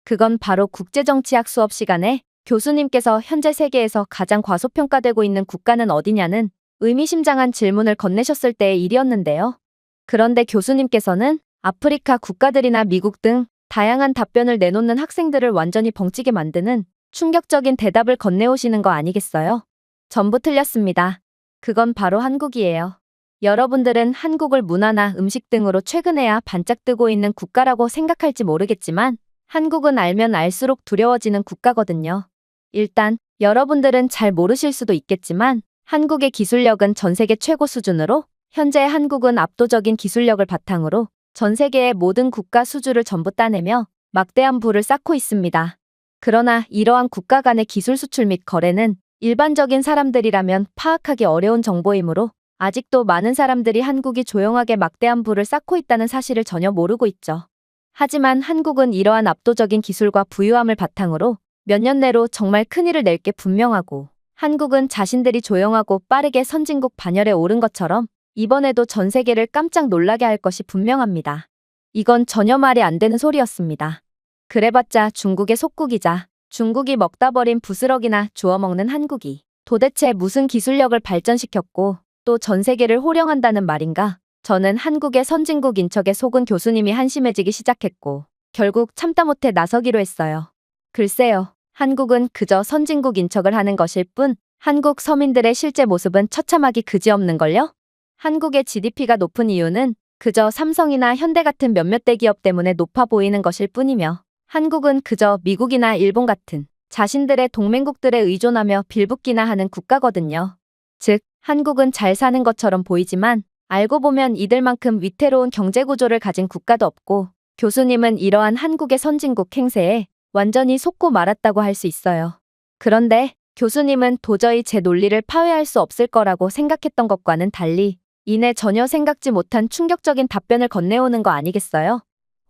그건 바로 국제정치학 수업 시간에 교수님께서 현재 세계에서 가장 과소평가되고 있는 국가는 어디냐는 의미심장한 질문을 건네셨을 때의 일이었는데요. 그런데 교수님께서는 아프리카 국가들이나 미국 등 다양한 답변을 내놓는 학생들을 완전히 벙찌게 만드는 충격적인 대답을 건네오시는 거 아니겠어요? 전부 틀렸습니다. 그건 바로 한국이에요. 여러분들은 한국을 문화나 음식 등으로 최근에야 반짝 뜨고 있는 국가라고 생각할지 모르겠지만 한국은 알면 알수록 두려워지는 국가거든요. 일단 여러분들은 잘 모르실 수도 있겠지만 한국의 기술력은 전 세계 최고 수준으로 현재 한국은 압도적인 기술력을 바탕으로 전 세계의 모든 국가 수주를 전부 따내며 막대한 부를 쌓고 있습니다. 그러나 이러한 국가 간의 기술 수출 및 거래는 일반적인 사람들이라면 파악하기 어려운 정보이므로 아직도 많은 사람들이 한국이 조용하게 막대한 부를 쌓고 있다는 사실을 전혀 모르고 있죠. 하지만 한국은 이러한 압도적인 기술과 부유함을 바탕으로 몇 년 내로 정말 큰일을 낼 게 분명하고 한국은 자신들이 조용하고 빠르게 선진국 반열에 오른 것처럼 이번에도 전 세계를 깜짝 놀라게 할 것이 분명합니다. 이건 전혀 말이 안 되는 소리였습니다. 그래봤자 중국의 속국이자 중국이 먹다 버린 부스럭이나 주워먹는 한국이 도대체 무슨 기술력을 발전시켰고 또 전 세계를 호령한다는 말인가? 저는 한국의 선진국 인척에 속은 교수님이 한심해지기 시작했고 결국 참다 못해 나서기로 했어요. 글쎄요. 한국은 그저 선진국 인척을 하는 것일 뿐 한국 서민들의 실제 모습은 처참하기 그지없는걸요? 한국의 GDP가 높은 이유는 그저 삼성이나 현대 같은 몇몇 대기업 때문에 높아 보이는 것일 뿐이며 한국은 그저 미국이나 일본 같은 자신들의 동맹국들에 의존하며 빌붙기나 하는 국가거든요. 즉, 한국은 잘 사는 것처럼 보이지만 알고 보면 이들만큼 위태로운 경제구조를 가진 국가도 없고 교수님은 이러한 한국의 선진국 행세에 완전히 속고 말았다고 할 수 있어요. 그런데 교수님은 도저히 제 논리를 파회할 수 없을 거라고 생각했던 것과는 달리 이내 전혀 생각지 못한 충격적인 답변을 건네오는 거 아니겠어요?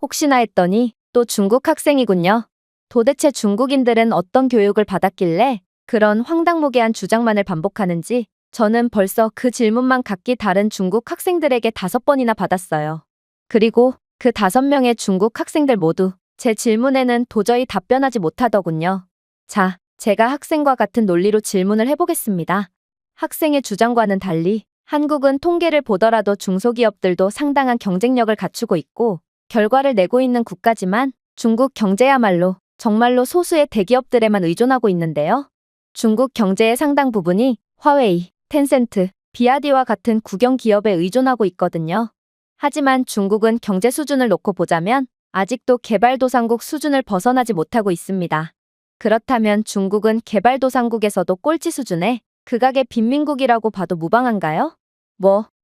혹시나 했더니 또 중국 학생이군요. 도대체 중국인들은 어떤 교육을 받았길래 그런 황당무계한 주장만을 반복하는지 저는 벌써 그 질문만 각기 다른 중국 학생들에게 5번이나 받았어요. 그리고 그 5명의 중국 학생들 모두 제 질문에는 도저히 답변하지 못하더군요. 자, 제가 학생과 같은 논리로 질문을 해보겠습니다. 학생의 주장과는 달리 한국은 통계를 보더라도 중소기업들도 상당한 경쟁력을 갖추고 있고 결과를 내고 있는 국가지만 중국 경제야말로 정말로 소수의 대기업들에만 의존하고 있는데요. 중국 경제의 상당 부분이 화웨이, 텐센트, 비아디와 같은 국영 기업에 의존하고 있거든요. 하지만 중국은 경제 수준을 놓고 보자면 아직도 개발도상국 수준을 벗어나지 못하고 있습니다. 그렇다면 중국은 개발도상국에서도 꼴찌 수준의 극악의 빈민국이라고 봐도 무방한가요?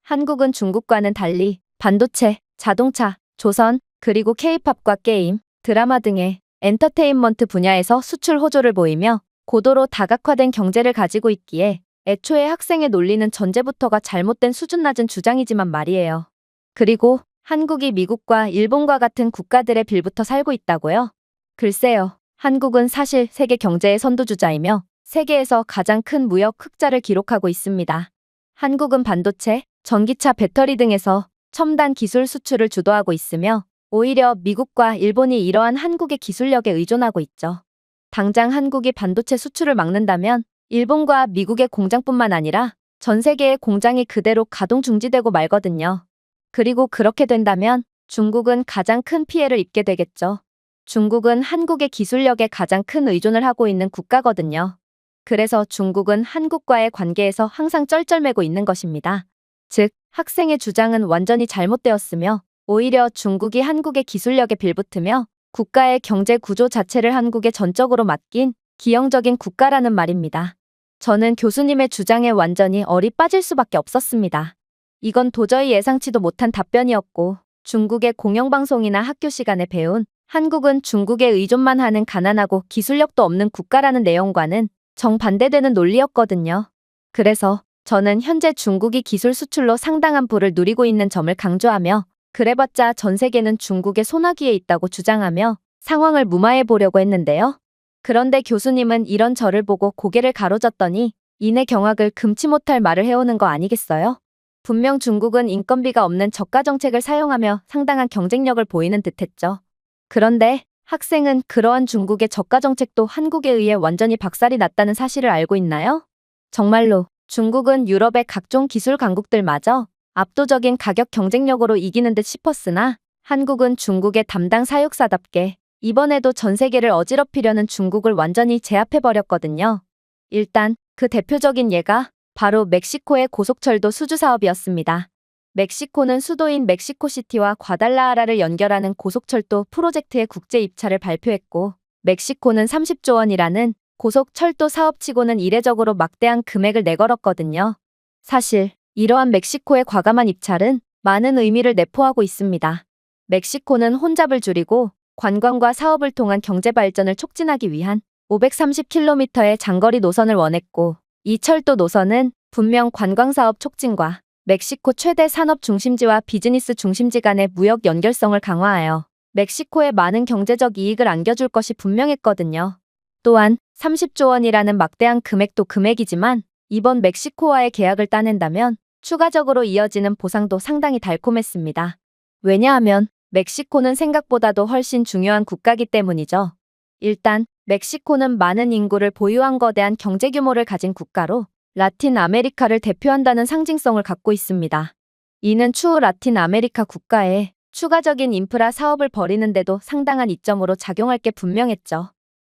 한국은 중국과는 달리 반도체, 자동차, 조선, 그리고 K-팝과 게임, 드라마 등의 엔터테인먼트 분야에서 수출 호조를 보이며 고도로 다각화된 경제를 가지고 있기에 애초에 학생의 논리는 전제부터가 잘못된 수준 낮은 주장이지만 말이에요. 그리고 한국이 미국과 일본과 같은 국가들의 빌붙어 살고 있다고요? 글쎄요. 한국은 사실 세계 경제의 선두주자이며 세계에서 가장 큰 무역 흑자를 기록하고 있습니다. 한국은 반도체, 전기차 배터리 등에서 첨단 기술 수출을 주도하고 있으며 오히려 미국과 일본이 이러한 한국의 기술력에 의존하고 있죠. 당장 한국이 반도체 수출을 막는다면 일본과 미국의 공장뿐만 아니라 전 세계의 공장이 그대로 가동 중지되고 말거든요. 그리고 그렇게 된다면 중국은 가장 큰 피해를 입게 되겠죠. 중국은 한국의 기술력에 가장 큰 의존을 하고 있는 국가거든요. 그래서 중국은 한국과의 관계에서 항상 쩔쩔매고 있는 것입니다. 즉, 학생의 주장은 완전히 잘못되었으며 오히려 중국이 한국의 기술력에 빌붙으며 국가의 경제 구조 자체를 한국에 전적으로 맡긴 기형적인 국가라는 말입니다. 저는 교수님의 주장에 완전히 얼이 빠질 수밖에 없었습니다. 이건 도저히 예상치도 못한 답변이었고 중국의 공영방송이나 학교 시간에 배운 한국은 중국에 의존만 하는 가난하고 기술력도 없는 국가라는 내용과는 정반대되는 논리였거든요. 그래서 저는 현재 중국이 기술 수출로 상당한 부를 누리고 있는 점을 강조하며 그래봤자 전 세계는 중국의 소나기에 있다고 주장하며 상황을 무마해 보려고 했는데요. 그런데 교수님은 이런 저를 보고 고개를 가로젓더니 이내 경악을 금치 못할 말을 해오는 거 아니겠어요? 분명 중국은 인건비가 없는 저가 정책을 사용하며 상당한 경쟁력을 보이는 듯했죠. 그런데 학생은 그러한 중국의 저가 정책도 한국에 의해 완전히 박살이 났다는 사실을 알고 있나요? 정말로 중국은 유럽의 각종 기술 강국들마저 압도적인 가격 경쟁력으로 이기는 듯 싶었으나 한국은 중국의 담당 사육사답게 이번에도 전 세계를 어지럽히려는 중국을 완전히 제압해버렸거든요. 일단 그 대표적인 예가 바로 멕시코의 고속철도 수주 사업이었습니다. 멕시코는 수도인 멕시코시티와 과달라하라를 연결하는 고속철도 프로젝트의 국제 입찰을 발표했고, 멕시코는 30조 원이라는 고속철도 사업치고는 이례적으로 막대한 금액을 내걸었거든요. 사실 이러한 멕시코의 과감한 입찰은 많은 의미를 내포하고 있습니다. 멕시코는 혼잡을 줄이고 관광과 사업을 통한 경제 발전을 촉진하기 위한 530km의 장거리 노선을 원했고, 이 철도 노선은 분명 관광사업 촉진과 멕시코 최대 산업 중심지와 비즈니스 중심지 간의 무역 연결성을 강화하여 멕시코에 많은 경제적 이익을 안겨줄 것이 분명했거든요. 또한 30조 원이라는 막대한 금액도 금액이지만 이번 멕시코와의 계약을 따낸다면 추가적으로 이어지는 보상도 상당히 달콤했습니다. 왜냐하면 멕시코는 생각보다도 훨씬 중요한 국가이기 때문이죠. 일단 멕시코는 많은 인구를 보유한 거대한 경제 규모를 가진 국가로 라틴 아메리카를 대표한다는 상징성을 갖고 있습니다. 이는 추후 라틴 아메리카 국가에 추가적인 인프라 사업을 벌이는데도 상당한 이점으로 작용할 게 분명했죠.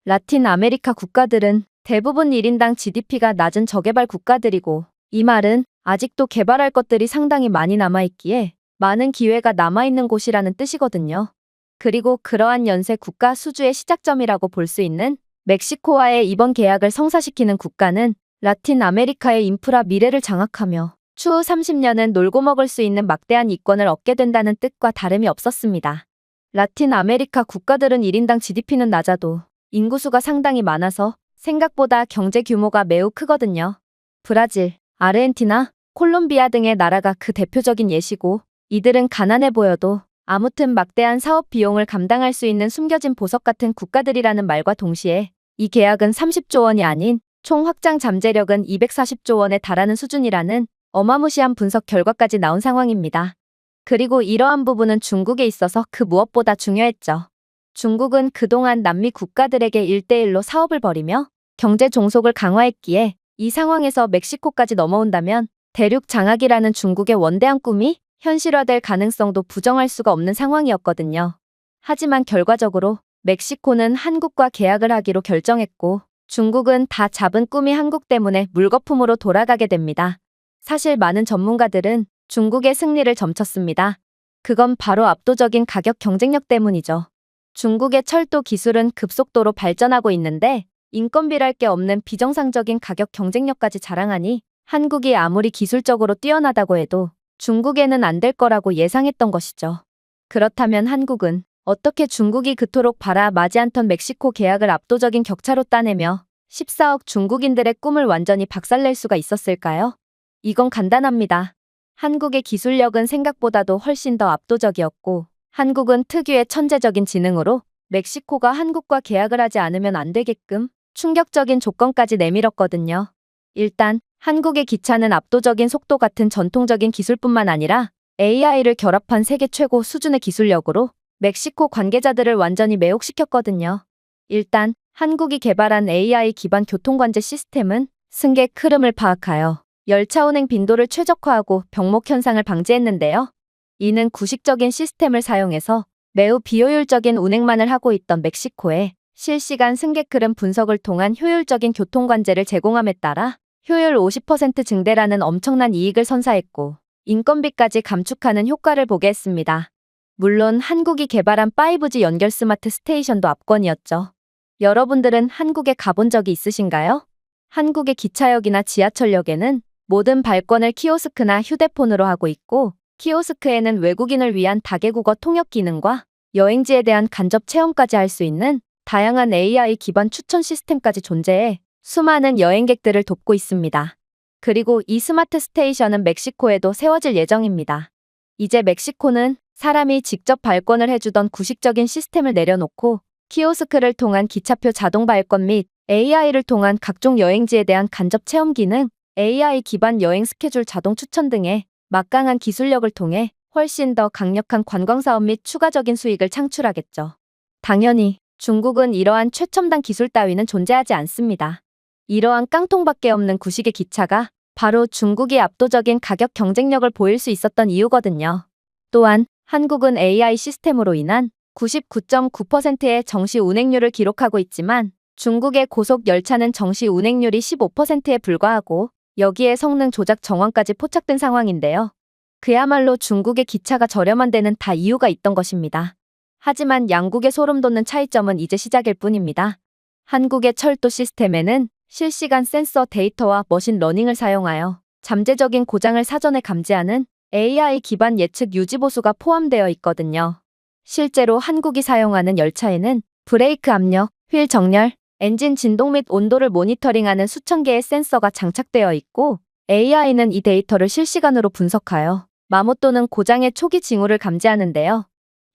라틴 아메리카 국가들은 대부분 1인당 GDP가 낮은 저개발 국가들이고, 이 말은 아직도 개발할 것들이 상당히 많이 남아있기에 많은 기회가 남아있는 곳이라는 뜻이거든요. 그리고 그러한 연쇄 국가 수주의 시작점이라고 볼 수 있는 멕시코와의 이번 계약을 성사시키는 국가는 라틴 아메리카의 인프라 미래를 장악하며 추후 30년은 놀고 먹을 수 있는 막대한 이권을 얻게 된다는 뜻과 다름이 없었습니다. 라틴 아메리카 국가들은 1인당 GDP는 낮아도 인구수가 상당히 많아서 생각보다 경제 규모가 매우 크거든요. 브라질, 아르헨티나, 콜롬비아 등의 나라가 그 대표적인 예시고, 이들은 가난해 보여도 아무튼 막대한 사업 비용을 감당할 수 있는 숨겨진 보석 같은 국가들이라는 말과 동시에 이 계약은 30조 원이 아닌 총 확장 잠재력은 240조 원에 달하는 수준이라는 어마무시한 분석 결과까지 나온 상황입니다. 그리고 이러한 부분은 중국에 있어서 그 무엇보다 중요했죠. 중국은 그동안 남미 국가들에게 1대1로 사업을 벌이며 경제 종속을 강화했기에 이 상황에서 멕시코까지 넘어온다면 대륙 장악이라는 중국의 원대한 꿈이 현실화될 가능성도 부정할 수가 없는 상황이었거든요. 하지만 결과적으로 멕시코는 한국과 계약을 하기로 결정했고, 중국은 다 잡은 꿈이 한국 때문에 물거품으로 돌아가게 됩니다. 사실 많은 전문가들은 중국의 승리를 점쳤습니다. 그건 바로 압도적인 가격 경쟁력 때문이죠. 중국의 철도 기술은 급속도로 발전하고 있는데 인건비랄 게 없는 비정상적인 가격 경쟁력까지 자랑하니 한국이 아무리 기술적으로 뛰어나다고 해도 중국에는 안 될 거라고 예상했던 것이죠. 그렇다면 한국은 어떻게 중국이 그토록 바라마지 않던 멕시코 계약을 압도적인 격차로 따내며 14억 중국인들의 꿈을 완전히 박살낼 수가 있었을까요? 이건 간단합니다. 한국의 기술력은 생각보다도 훨씬 더 압도적이었고, 한국은 특유의 천재적인 지능으로 멕시코가 한국과 계약을 하지 않으면 안 되게끔 충격적인 조건까지 내밀었거든요. 일단 한국의 기차는 압도적인 속도 같은 전통적인 기술뿐만 아니라 AI를 결합한 세계 최고 수준의 기술력으로 멕시코 관계자들을 완전히 매혹시켰거든요. 일단 한국이 개발한 AI 기반 교통관제 시스템은 승객 흐름을 파악하여 열차 운행 빈도를 최적화하고 병목 현상을 방지했는데요. 이는 구식적인 시스템을 사용해서 매우 비효율적인 운행만을 하고 있던 멕시코에 실시간 승객 흐름 분석을 통한 효율적인 교통관제를 제공함에 따라 효율 50% 증대라는 엄청난 이익을 선사했고, 인건비까지 감축하는 효과를 보게 했습니다. 물론 한국이 개발한 5G 연결 스마트 스테이션도 압권이었죠. 여러분들은 한국에 가본 적이 있으신가요? 한국의 기차역이나 지하철역에는 모든 발권을 키오스크나 휴대폰으로 하고 있고, 키오스크에는 외국인을 위한 다개국어 통역 기능과 여행지에 대한 간접 체험까지 할 수 있는 다양한 AI 기반 추천 시스템까지 존재해 수많은 여행객들을 돕고 있습니다. 그리고 이 스마트 스테이션은 멕시코에도 세워질 예정입니다. 이제 멕시코는 사람이 직접 발권을 해주던 구식적인 시스템을 내려놓고 키오스크를 통한 기차표 자동 발권 및 AI를 통한 각종 여행지에 대한 간접 체험 기능, AI 기반 여행 스케줄 자동 추천 등의 막강한 기술력을 통해 훨씬 더 강력한 관광사업 및 추가적인 수익을 창출하겠죠. 당연히 중국은 이러한 최첨단 기술 따위는 존재하지 않습니다. 이러한 깡통밖에 없는 구식의 기차가 바로 중국이 압도적인 가격 경쟁력을 보일 수 있었던 이유거든요. 또한 한국은 AI 시스템으로 인한 99.9%의 정시 운행률을 기록하고 있지만 중국의 고속 열차는 정시 운행률이 15%에 불과하고 여기에 성능 조작 정황까지 포착된 상황인데요. 그야말로 중국의 기차가 저렴한 데는 다 이유가 있던 것입니다. 하지만 양국의 소름 돋는 차이점은 이제 시작일 뿐입니다. 한국의 철도 시스템에는 실시간 센서 데이터와 머신러닝을 사용하여 잠재적인 고장을 사전에 감지하는 AI 기반 예측 유지보수가 포함되어 있거든요. 실제로 한국이 사용하는 열차에는 브레이크 압력, 휠 정렬, 엔진 진동 및 온도를 모니터링하는 수천 개의 센서가 장착되어 있고 AI는 이 데이터를 실시간으로 분석하여 마모 또는 고장의 초기 징후를 감지하는데요.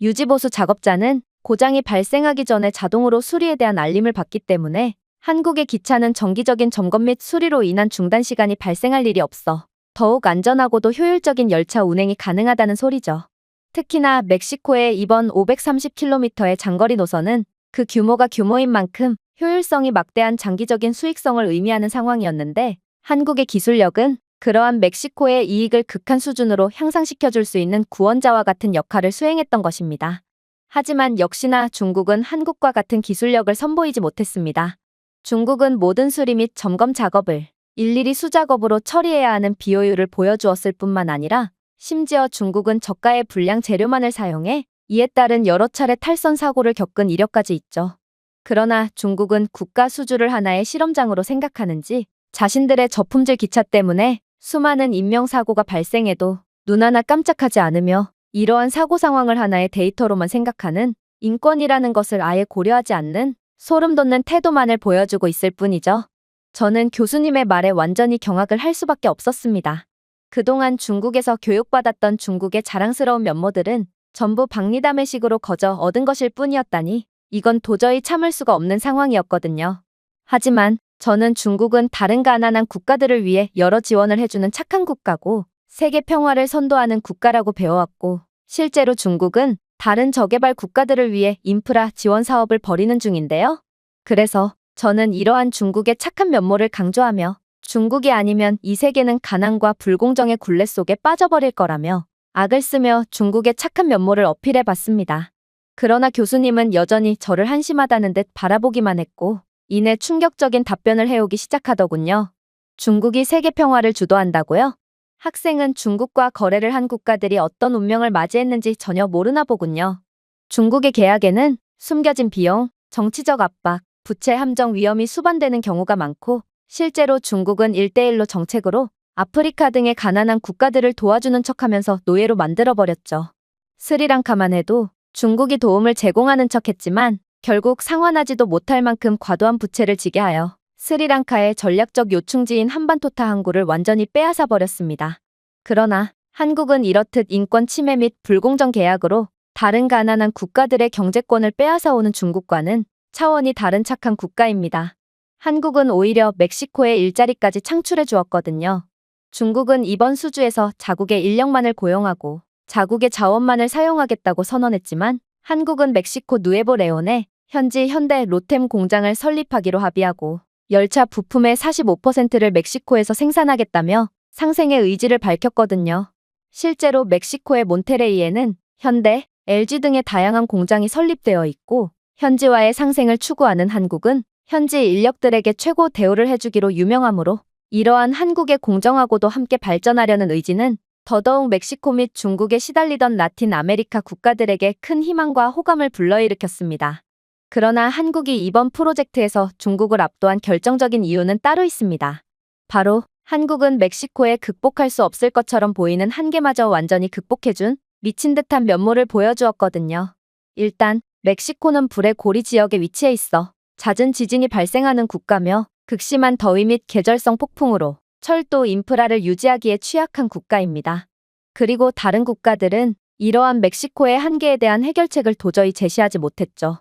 유지보수 작업자는 고장이 발생하기 전에 자동으로 수리에 대한 알림을 받기 때문에 한국의 기차는 정기적인 점검 및 수리로 인한 중단 시간이 발생할 일이 없어 더욱 안전하고도 효율적인 열차 운행이 가능하다는 소리죠. 특히나 멕시코의 이번 530km의 장거리 노선은 그 규모가 규모인 만큼 효율성이 막대한 장기적인 수익성을 의미하는 상황이었는데 한국의 기술력은 그러한 멕시코의 이익을 극한 수준으로 향상시켜줄 수 있는 구원자와 같은 역할을 수행했던 것입니다. 하지만 역시나 중국은 한국과 같은 기술력을 선보이지 못했습니다. 중국은 모든 수리 및 점검 작업을 일일이 수작업으로 처리해야 하는 비효율을 보여주었을 뿐만 아니라 심지어 중국은 저가의 불량 재료만을 사용해 이에 따른 여러 차례 탈선 사고를 겪은 이력까지 있죠. 그러나 중국은 국가 수주를 하나의 실험장으로 생각하는지 자신들의 저품질 기차 때문에 수많은 인명사고가 발생해도 눈 하나 깜짝하지 않으며 이러한 사고 상황을 하나의 데이터로만 생각하는 인권이라는 것을 아예 고려하지 않는 소름 돋는 태도만을 보여주고 있을 뿐이죠. 저는 교수님의 말에 완전히 경악을 할 수밖에 없었습니다. 그동안 중국에서 교육받았던 중국의 자랑스러운 면모들은 전부 박리담회식으로 거저 얻은 것일 뿐이었다니 이건 도저히 참을 수가 없는 상황이었거든요. 하지만 저는 중국은 다른 가난한 국가들을 위해 여러 지원을 해주는 착한 국가고 세계 평화를 선도하는 국가라고 배워왔고 실제로 중국은 다른 저개발 국가들을 위해 인프라 지원 사업을 벌이는 중인데요. 그래서 저는 이러한 중국의 착한 면모를 강조하며 중국이 아니면 이 세계는 가난과 불공정의 굴레 속에 빠져버릴 거라며 악을 쓰며 중국의 착한 면모를 어필해봤습니다. 그러나 교수님은 여전히 저를 한심하다는 듯 바라보기만 했고 이내 충격적인 답변을 해오기 시작하더군요. 중국이 세계 평화를 주도한다고요? 학생은 중국과 거래를 한 국가들이 어떤 운명을 맞이했는지 전혀 모르나 보군요. 중국의 계약에는 숨겨진 비용, 정치적 압박, 부채 함정 위험이 수반되는 경우가 많고 실제로 중국은 1대1로 정책으로 아프리카 등의 가난한 국가들을 도와주는 척하면서 노예로 만들어버렸죠. 스리랑카만 해도 중국이 도움을 제공하는 척했지만 결국 상환하지도 못할 만큼 과도한 부채를 지게 하여 스리랑카의 전략적 요충지인 한반토타 항구를 완전히 빼앗아 버렸습니다. 그러나 한국은 이렇듯 인권 침해 및 불공정 계약으로 다른 가난한 국가들의 경제권을 빼앗아오는 중국과는 차원이 다른 착한 국가입니다. 한국은 오히려 멕시코에 일자리까지 창출해 주었거든요. 중국은 이번 수주에서 자국의 인력만을 고용하고 자국의 자원만을 사용하겠다고 선언했지만 한국은 멕시코 누에보 레온에 현지 현대 로템 공장을 설립하기로 합의하고 열차 부품의 45%를 멕시코에서 생산하겠다며 상생의 의지를 밝혔거든요. 실제로 멕시코의 몬테레이에는 현대, LG 등의 다양한 공장이 설립되어 있고 현지와의 상생을 추구하는 한국은 현지 인력들에게 최고 대우를 해주기로 유명하므로 이러한 한국의 공정하고도 함께 발전하려는 의지는 더더욱 멕시코 및 중국에 시달리던 라틴 아메리카 국가들에게 큰 희망과 호감을 불러일으켰습니다. 그러나 한국이 이번 프로젝트에서 중국을 압도한 결정적인 이유는 따로 있습니다. 바로 한국은 멕시코에 극복할 수 없을 것처럼 보이는 한계마저 완전히 극복해준 미친 듯한 면모를 보여주었거든요. 일단 멕시코는 불의 고리 지역에 위치해 있어 잦은 지진이 발생하는 국가며 극심한 더위 및 계절성 폭풍으로 철도 인프라를 유지하기에 취약한 국가입니다. 그리고 다른 국가들은 이러한 멕시코의 한계에 대한 해결책을 도저히 제시하지 못했죠.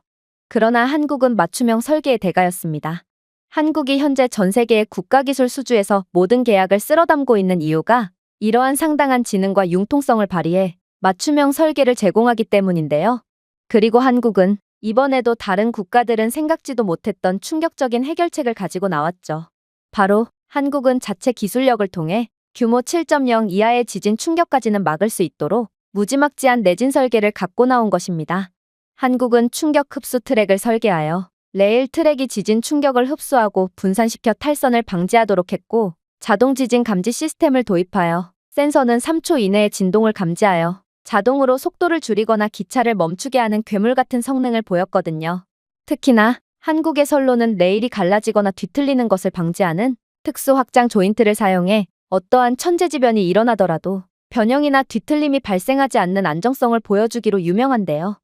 그러나 한국은 맞춤형 설계의 대가였습니다. 한국이 현재 전 세계의 국가기술 수주에서 모든 계약을 쓸어담고 있는 이유가 이러한 상당한 지능과 융통성을 발휘해 맞춤형 설계를 제공하기 때문인데요. 그리고 한국은 이번에도 다른 국가들은 생각지도 못했던 충격적인 해결책을 가지고 나왔죠. 바로 한국은 자체 기술력을 통해 규모 7.0 이하의 지진 충격까지는 막을 수 있도록 무지막지한 내진 설계를 갖고 나온 것입니다. 한국은 충격 흡수 트랙을 설계하여 레일 트랙이 지진 충격을 흡수하고 분산시켜 탈선을 방지하도록 했고, 자동 지진 감지 시스템을 도입하여 센서는 3초 이내에 진동을 감지하여 자동으로 속도를 줄이거나 기차를 멈추게 하는 괴물 같은 성능을 보였거든요. 특히나 한국의 선로는 레일이 갈라지거나 뒤틀리는 것을 방지하는 특수 확장 조인트를 사용해 어떠한 천재지변이 일어나더라도 변형이나 뒤틀림이 발생하지 않는 안정성을 보여주기로 유명한데요.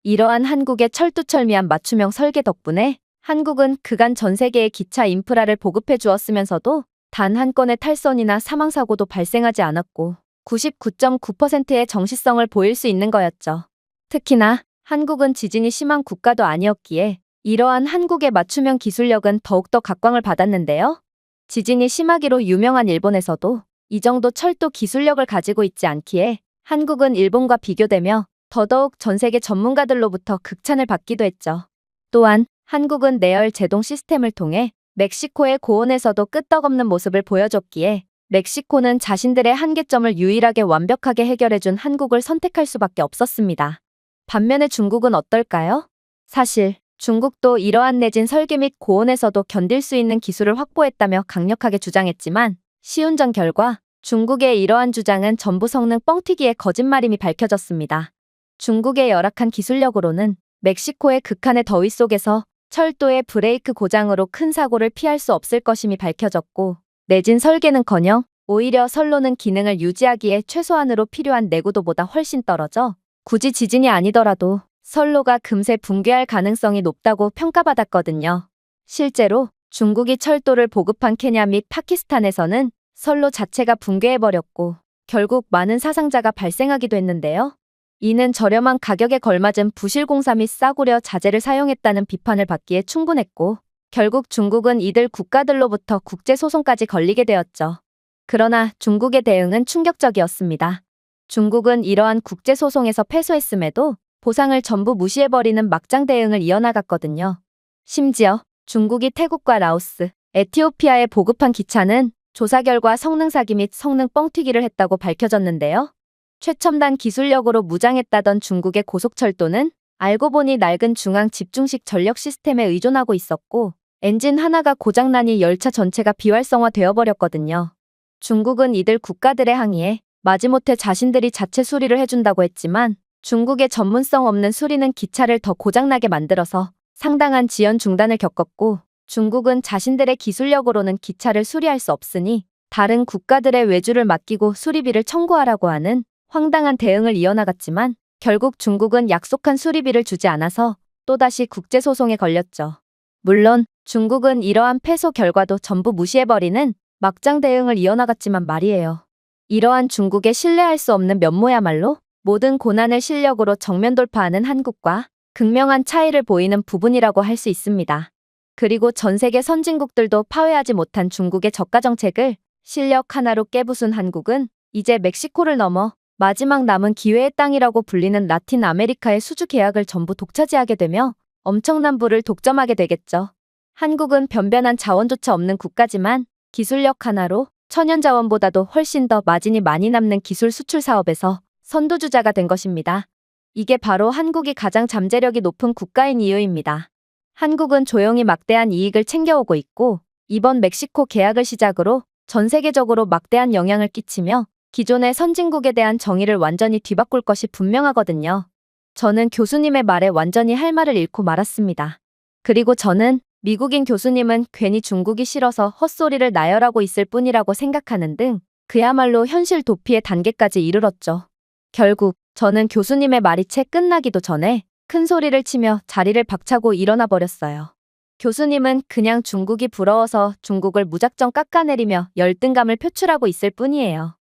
이러한 한국의 철두철미한 맞춤형 설계 덕분에 한국은 그간 전 세계의 기차 인프라를 보급해 주었으면서도 단 한 건의 탈선이나 사망사고도 발생하지 않았고 99.9%의 정시성을 보일 수 있는 거였죠. 특히나 한국은 지진이 심한 국가도 아니었기에 이러한 한국의 맞춤형 기술력은 더욱더 각광을 받았는데요. 지진이 심하기로 유명한 일본에서도 이 정도 철도 기술력을 가지고 있지 않기에 한국은 일본과 비교되며 더더욱 전 세계 전문가들로부터 극찬을 받기도 했죠. 또한 한국은 내열 제동 시스템을 통해 멕시코의 고온에서도 끄떡없는 모습을 보여줬기에 멕시코는 자신들의 한계점을 유일하게 완벽하게 해결해준 한국을 선택할 수밖에 없었습니다. 반면에 중국은 어떨까요? 사실 중국도 이러한 내진 설계 및 고온에서도 견딜 수 있는 기술을 확보했다며 강력하게 주장했지만 시운전 결과 중국의 이러한 주장은 전부 성능 뻥튀기의 거짓말임이 밝혀졌습니다. 중국의 열악한 기술력으로는 멕시코의 극한의 더위 속에서 철도의 브레이크 고장으로 큰 사고를 피할 수 없을 것임이 밝혀졌고, 내진 설계는커녕 오히려 선로는 기능을 유지하기에 최소한으로 필요한 내구도보다 훨씬 떨어져 굳이 지진이 아니더라도 선로가 금세 붕괴할 가능성이 높다고 평가받았거든요. 실제로 중국이 철도를 보급한 케냐 및 파키스탄에서는 선로 자체가 붕괴해버렸고 결국 많은 사상자가 발생하기도 했는데요. 이는 저렴한 가격에 걸맞은 부실공사 및 싸구려 자재를 사용했다는 비판을 받기에 충분했고, 결국 중국은 이들 국가들로부터 국제소송까지 걸리게 되었죠. 그러나 중국의 대응은 충격적이었습니다. 중국은 이러한 국제소송에서 패소했음에도 보상을 전부 무시해버리는 막장 대응을 이어나갔거든요. 심지어 중국이 태국과 라오스, 에티오피아에 보급한 기차는 조사 결과 성능 사기 및 성능 뻥튀기를 했다고 밝혀졌는데요. 최첨단 기술력으로 무장했다던 중국의 고속철도는 알고 보니 낡은 중앙 집중식 전력 시스템에 의존하고 있었고, 엔진 하나가 고장나니 열차 전체가 비활성화 되어버렸거든요. 중국은 이들 국가들의 항의에 마지못해 자신들이 자체 수리를 해준다고 했지만 중국의 전문성 없는 수리는 기차를 더 고장나게 만들어서 상당한 지연 중단을 겪었고, 중국은 자신들의 기술력으로는 기차를 수리할 수 없으니 다른 국가들의 외주를 맡기고 수리비를 청구하라고 하는 황당한 대응을 이어나갔지만 결국 중국은 약속한 수리비를 주지 않아서 또다시 국제소송에 걸렸죠. 물론 중국은 이러한 패소 결과도 전부 무시해버리는 막장 대응을 이어나갔지만 말이에요. 이러한 중국의 신뢰할 수 없는 면모야말로 모든 고난을 실력으로 정면 돌파하는 한국과 극명한 차이를 보이는 부분이라고 할 수 있습니다. 그리고 전 세계 선진국들도 파회하지 못한 중국의 저가 정책을 실력 하나로 깨부순 한국은 이제 멕시코를 넘어 마지막 남은 기회의 땅이라고 불리는 라틴 아메리카의 수주 계약을 전부 독차지하게 되며 엄청난 부를 독점하게 되겠죠. 한국은 변변한 자원조차 없는 국가지만 기술력 하나로 천연자원보다도 훨씬 더 마진이 많이 남는 기술 수출 사업에서 선두주자가 된 것입니다. 이게 바로 한국이 가장 잠재력이 높은 국가인 이유입니다. 한국은 조용히 막대한 이익을 챙겨오고 있고 이번 멕시코 계약을 시작으로 전 세계적으로 막대한 영향을 끼치며 기존의 선진국에 대한 정의를 완전히 뒤바꿀 것이 분명하거든요. 저는 교수님의 말에 완전히 할 말을 잃고 말았습니다. 그리고 저는 미국인 교수님은 괜히 중국이 싫어서 헛소리를 나열하고 있을 뿐이라고 생각하는 등 그야말로 현실 도피의 단계까지 이르렀죠. 결국 저는 교수님의 말이 채 끝나기도 전에 큰 소리를 치며 자리를 박차고 일어나 버렸어요. 교수님은 그냥 중국이 부러워서 중국을 무작정 깎아내리며 열등감을 표출하고 있을 뿐이에요.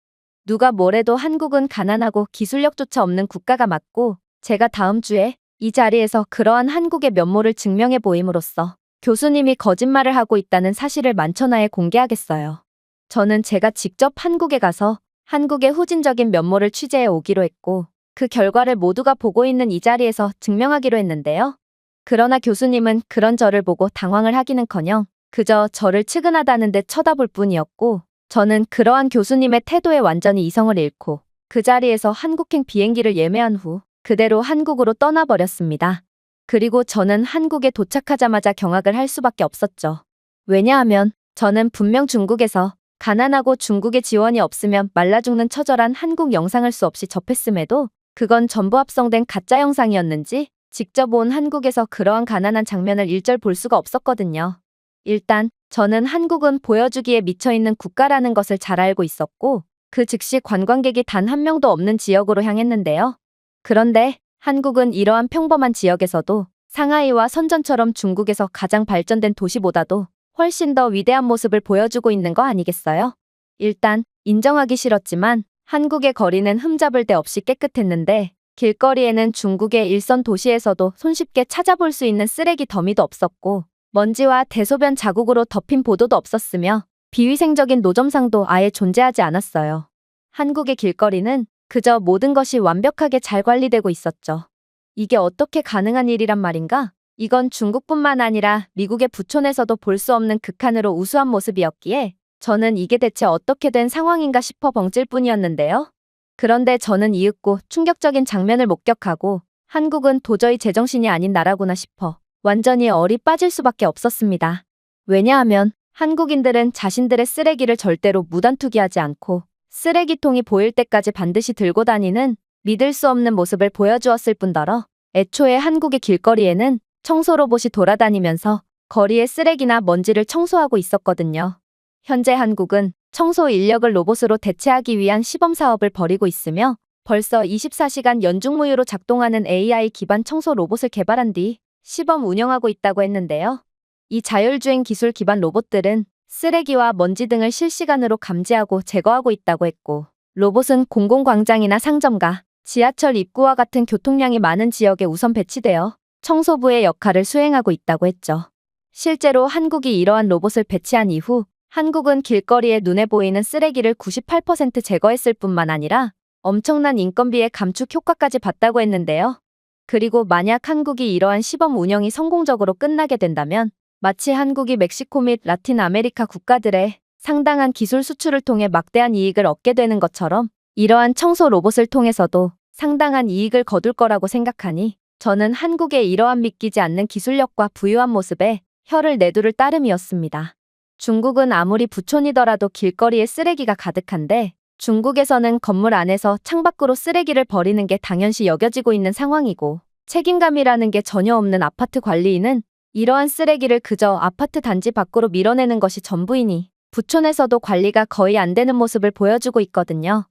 누가 뭐래도 한국은 가난하고 기술력조차 없는 국가가 맞고 제가 다음 주에 이 자리에서 그러한 한국의 면모를 증명해 보임으로써 교수님이 거짓말을 하고 있다는 사실을 만천하에 공개하겠어요. 저는 제가 직접 한국에 가서 한국의 후진적인 면모를 취재해 오기로 했고, 그 결과를 모두가 보고 있는 이 자리에서 증명하기로 했는데요. 그러나 교수님은 그런 저를 보고 당황을 하기는커녕 그저 저를 측은하다는 듯 쳐다볼 뿐이었고, 저는 그러한 교수님의 태도에 완전히 이성을 잃고 그 자리에서 한국행 비행기를 예매한 후 그대로 한국으로 떠나버렸습니다. 그리고 저는 한국에 도착하자마자 경악을 할 수밖에 없었죠. 왜냐하면 저는 분명 중국에서 가난하고 중국의 지원이 없으면 말라 죽는 처절한 한국 영상을 수없이 접했음에도 그건 전부 합성된 가짜 영상이었는지 직접 온 한국에서 그러한 가난한 장면을 일절 볼 수가 없었거든요. 일단 저는 한국은 보여주기에 미쳐있는 국가라는 것을 잘 알고 있었고, 그 즉시 관광객이 단 한 명도 없는 지역으로 향했는데요. 그런데 한국은 이러한 평범한 지역에서도 상하이와 선전처럼 중국에서 가장 발전된 도시보다도 훨씬 더 위대한 모습을 보여주고 있는 거 아니겠어요? 일단 인정하기 싫었지만 한국의 거리는 흠잡을 데 없이 깨끗했는데, 길거리에는 중국의 일선 도시에서도 손쉽게 찾아볼 수 있는 쓰레기 더미도 없었고, 먼지와 대소변 자국으로 덮인 보도도 없었으며 비위생적인 노점상도 아예 존재하지 않았어요. 한국의 길거리는 그저 모든 것이 완벽하게 잘 관리되고 있었죠. 이게 어떻게 가능한 일이란 말인가? 이건 중국뿐만 아니라 미국의 부촌에서도 볼 수 없는 극한으로 우수한 모습이었기에 저는 이게 대체 어떻게 된 상황인가 싶어 벙찔 뿐이었는데요. 그런데 저는 이윽고 충격적인 장면을 목격하고 한국은 도저히 제정신이 아닌 나라구나 싶어 완전히 얼이 빠질 수밖에 없었습니다. 왜냐하면 한국인들은 자신들의 쓰레기를 절대로 무단 투기하지 않고 쓰레기통이 보일 때까지 반드시 들고 다니는 믿을 수 없는 모습을 보여주었을 뿐더러, 애초에 한국의 길거리에는 청소 로봇이 돌아다니면서 거리의 쓰레기나 먼지를 청소하고 있었거든요. 현재 한국은 청소 인력을 로봇으로 대체하기 위한 시범 사업을 벌이고 있으며 벌써 24시간 연중무휴로 작동하는 AI 기반 청소 로봇을 개발한 뒤 시범 운영하고 있다고 했는데요. 이 자율주행 기술 기반 로봇들은 쓰레기와 먼지 등을 실시간으로 감지하고 제거하고 있다고 했고, 로봇은 공공광장이나 상점가, 지하철 입구와 같은 교통량이 많은 지역에 우선 배치되어 청소부의 역할을 수행하고 있다고 했죠. 실제로 한국이 이러한 로봇을 배치한 이후 한국은 길거리에 눈에 보이는 쓰레기를 98% 제거했을 뿐만 아니라 엄청난 인건비의 감축 효과까지 봤다고 했는데요. 그리고 만약 한국이 이러한 시범 운영이 성공적으로 끝나게 된다면 마치 한국이 멕시코 및 라틴 아메리카 국가들의 상당한 기술 수출을 통해 막대한 이익을 얻게 되는 것처럼 이러한 청소 로봇을 통해서도 상당한 이익을 거둘 거라고 생각하니 저는 한국의 이러한 믿기지 않는 기술력과 부유한 모습에 혀를 내두를 따름이었습니다. 중국은 아무리 부촌이더라도 길거리에 쓰레기가 가득한데, 중국에서는 건물 안에서 창밖으로 쓰레기를 버리는 게 당연시 여겨지고 있는 상황이고, 책임감이라는 게 전혀 없는 아파트 관리인은 이러한 쓰레기를 그저 아파트 단지 밖으로 밀어내는 것이 전부이니 부촌에서도 관리가 거의 안 되는 모습을 보여주고 있거든요.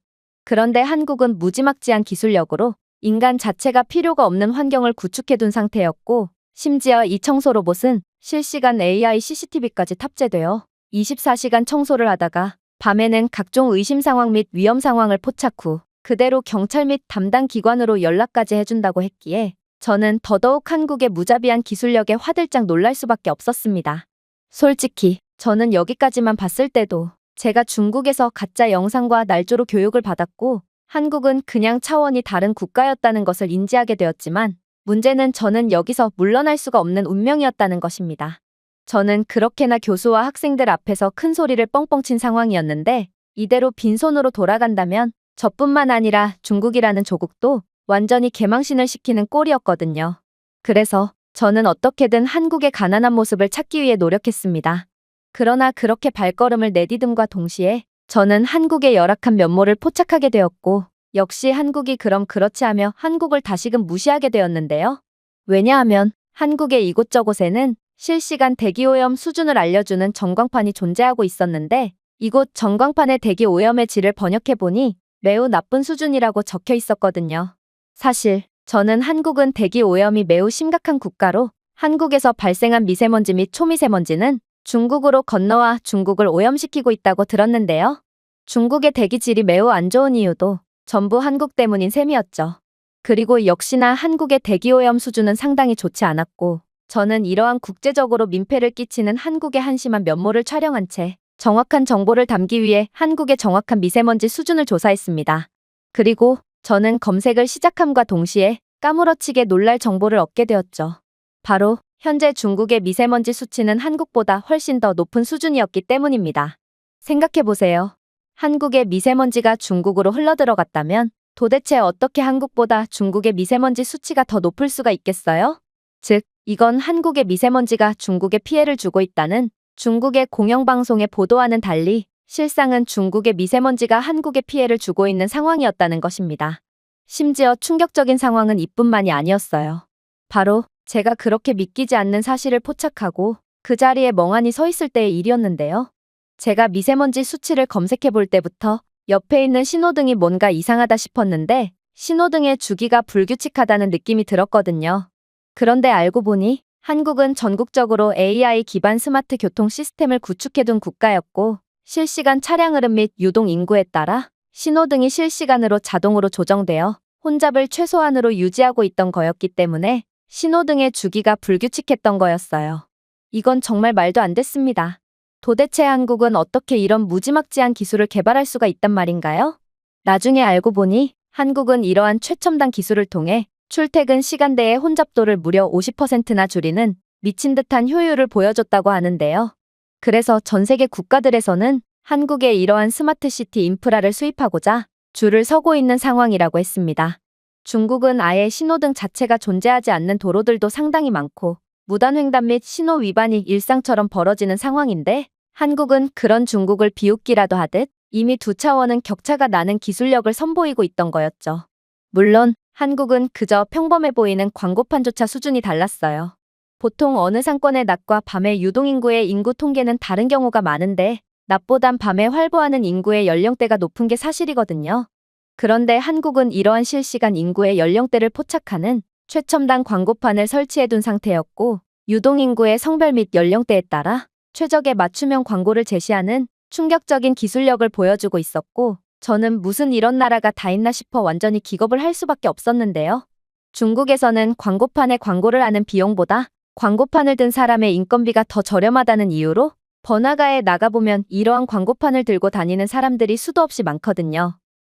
그런데 한국은 무지막지한 기술력으로 인간 자체가 필요가 없는 환경을 구축해둔 상태였고, 심지어 이 청소 로봇은 실시간 AI CCTV까지 탑재되어 24시간 청소를 하다가 밤에는 각종 의심 상황 및 위험 상황을 포착 후 그대로 경찰 및 담당 기관으로 연락까지 해준다고 했기에 저는 더더욱 한국의 무자비한 기술력에 화들짝 놀랄 수밖에 없었습니다. 솔직히 저는 여기까지만 봤을 때도 제가 중국에서 가짜 영상과 날조로 교육을 받았고 한국은 그냥 차원이 다른 국가였다는 것을 인지하게 되었지만, 문제는 저는 여기서 물러날 수가 없는 운명이었다는 것입니다. 저는 그렇게나 교수와 학생들 앞에서 큰 소리를 뻥뻥 친 상황이었는데, 이대로 빈손으로 돌아간다면 저뿐만 아니라 중국이라는 조국도 완전히 개망신을 시키는 꼴이었거든요. 그래서 저는 어떻게든 한국의 가난한 모습을 찾기 위해 노력했습니다. 그러나 그렇게 발걸음을 내디듬과 동시에 저는 한국의 열악한 면모를 포착하게 되었고, 역시 한국이 그럼 그렇지 하며 한국을 다시금 무시하게 되었는데요. 왜냐하면 한국의 이곳저곳에는 실시간 대기오염 수준을 알려주는 전광판이 존재하고 있었는데, 이곳 전광판의 대기오염의 질을 번역해보니 매우 나쁜 수준이라고 적혀 있었거든요. 사실 저는 한국은 대기오염이 매우 심각한 국가로 한국에서 발생한 미세먼지 및 초미세먼지는 중국으로 건너와 중국을 오염시키고 있다고 들었는데요. 중국의 대기질이 매우 안 좋은 이유도 전부 한국 때문인 셈이었죠. 그리고 역시나 한국의 대기오염 수준은 상당히 좋지 않았고, 저는 이러한 국제적으로 민폐를 끼치는 한국의 한심한 면모를 촬영한 채 정확한 정보를 담기 위해 한국의 정확한 미세먼지 수준을 조사했습니다. 그리고 저는 검색을 시작함과 동시에 까무러치게 놀랄 정보를 얻게 되었죠. 바로 현재 중국의 미세먼지 수치는 한국보다 훨씬 더 높은 수준이었기 때문입니다. 생각해보세요. 한국의 미세먼지가 중국으로 흘러들어갔다면 도대체 어떻게 한국보다 중국의 미세먼지 수치가 더 높을 수가 있겠어요? 즉, 이건 한국의 미세먼지가 중국에 피해를 주고 있다는 중국의 공영방송의 보도와는 달리 실상은 중국의 미세먼지가 한국에 피해를 주고 있는 상황이었다는 것입니다. 심지어 충격적인 상황은 이뿐만이 아니었어요. 바로 제가 그렇게 믿기지 않는 사실을 포착하고 그 자리에 멍하니 서 있을 때의 일이었는데요. 제가 미세먼지 수치를 검색해 볼 때부터 옆에 있는 신호등이 뭔가 이상하다 싶었는데 신호등의 주기가 불규칙하다는 느낌이 들었거든요. 그런데 알고 보니 한국은 전국적으로 AI 기반 스마트 교통 시스템을 구축해둔 국가였고 실시간 차량 흐름 및 유동 인구에 따라 신호등이 실시간으로 자동으로 조정되어 혼잡을 최소한으로 유지하고 있던 거였기 때문에 신호등의 주기가 불규칙했던 거였어요. 이건 정말 말도 안 됐습니다. 도대체 한국은 어떻게 이런 무지막지한 기술을 개발할 수가 있단 말인가요? 나중에 알고 보니 한국은 이러한 최첨단 기술을 통해 출퇴근 시간대의 혼잡도를 무려 50%나 줄이는 미친 듯한 효율을 보여줬다고 하는데요. 그래서 전 세계 국가들에서는 한국의 이러한 스마트시티 인프라를 수입하고자 줄을 서고 있는 상황이라고 했습니다. 중국은 아예 신호등 자체가 존재하지 않는 도로들도 상당히 많고 무단횡단 및 신호 위반이 일상처럼 벌어지는 상황인데 한국은 그런 중국을 비웃기라도 하듯 이미 두 차원은 격차가 나는 기술력을 선보이고 있던 거였죠. 물론 한국은 그저 평범해 보이는 광고판조차 수준이 달랐어요. 보통 어느 상권의 낮과 밤의 유동인구의 인구 통계는 다른 경우가 많은데 낮보단 밤에 활보하는 인구의 연령대가 높은 게 사실이거든요. 그런데 한국은 이러한 실시간 인구의 연령대를 포착하는 최첨단 광고판을 설치해둔 상태였고 유동인구의 성별 및 연령대에 따라 최적의 맞춤형 광고를 제시하는 충격적인 기술력을 보여주고 있었고 저는 무슨 이런 나라가 다 있나 싶어 완전히 기겁을 할 수밖에 없었는데요. 중국에서는 광고판에 광고를 하는 비용보다 광고판을 든 사람의 인건비가 더 저렴하다는 이유로 번화가에 나가보면 이러한 광고판을 들고 다니는 사람들이 수도 없이 많거든요.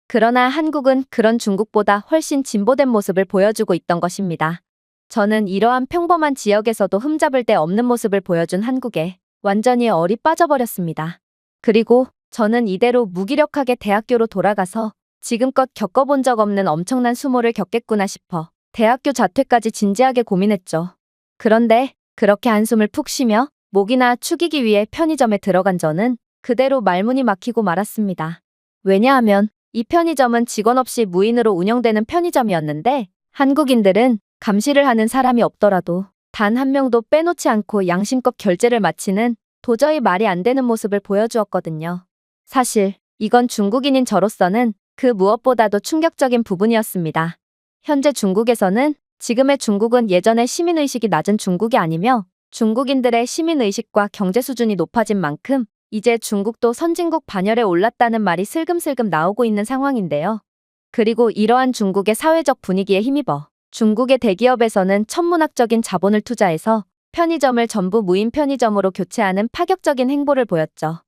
그러나 한국은 그런 중국보다 훨씬 진보된 모습을 보여주고 있던 것입니다. 저는 이러한 평범한 지역에서도 흠잡을 데 없는 모습을 보여준 한국에 완전히 얼이 빠져버렸습니다. 그리고 저는 이대로 무기력하게 대학교로 돌아가서 지금껏 겪어본 적 없는 엄청난 수모를 겪겠구나 싶어 대학교 자퇴까지 진지하게 고민했죠. 그런데 그렇게 한숨을 푹 쉬며 목이나 축이기 위해 편의점에 들어간 저는 그대로 말문이 막히고 말았습니다. 왜냐하면 이 편의점은 직원 없이 무인으로 운영되는 편의점이었는데 한국인들은 감시를 하는 사람이 없더라도 단 한 명도 빼놓지 않고 양심껏 결제를 마치는 도저히 말이 안 되는 모습을 보여주었거든요. 사실 이건 중국인인 저로서는 그 무엇보다도 충격적인 부분이었습니다. 현재 중국에서는 지금의 중국은 예전의 시민의식이 낮은 중국이 아니며 중국인들의 시민의식과 경제 수준이 높아진 만큼 이제 중국도 선진국 반열에 올랐다는 말이 슬금슬금 나오고 있는 상황인데요. 그리고 이러한 중국의 사회적 분위기에 힘입어 중국의 대기업에서는 천문학적인 자본을 투자해서 편의점을 전부 무인 편의점으로 교체하는 파격적인 행보를 보였죠.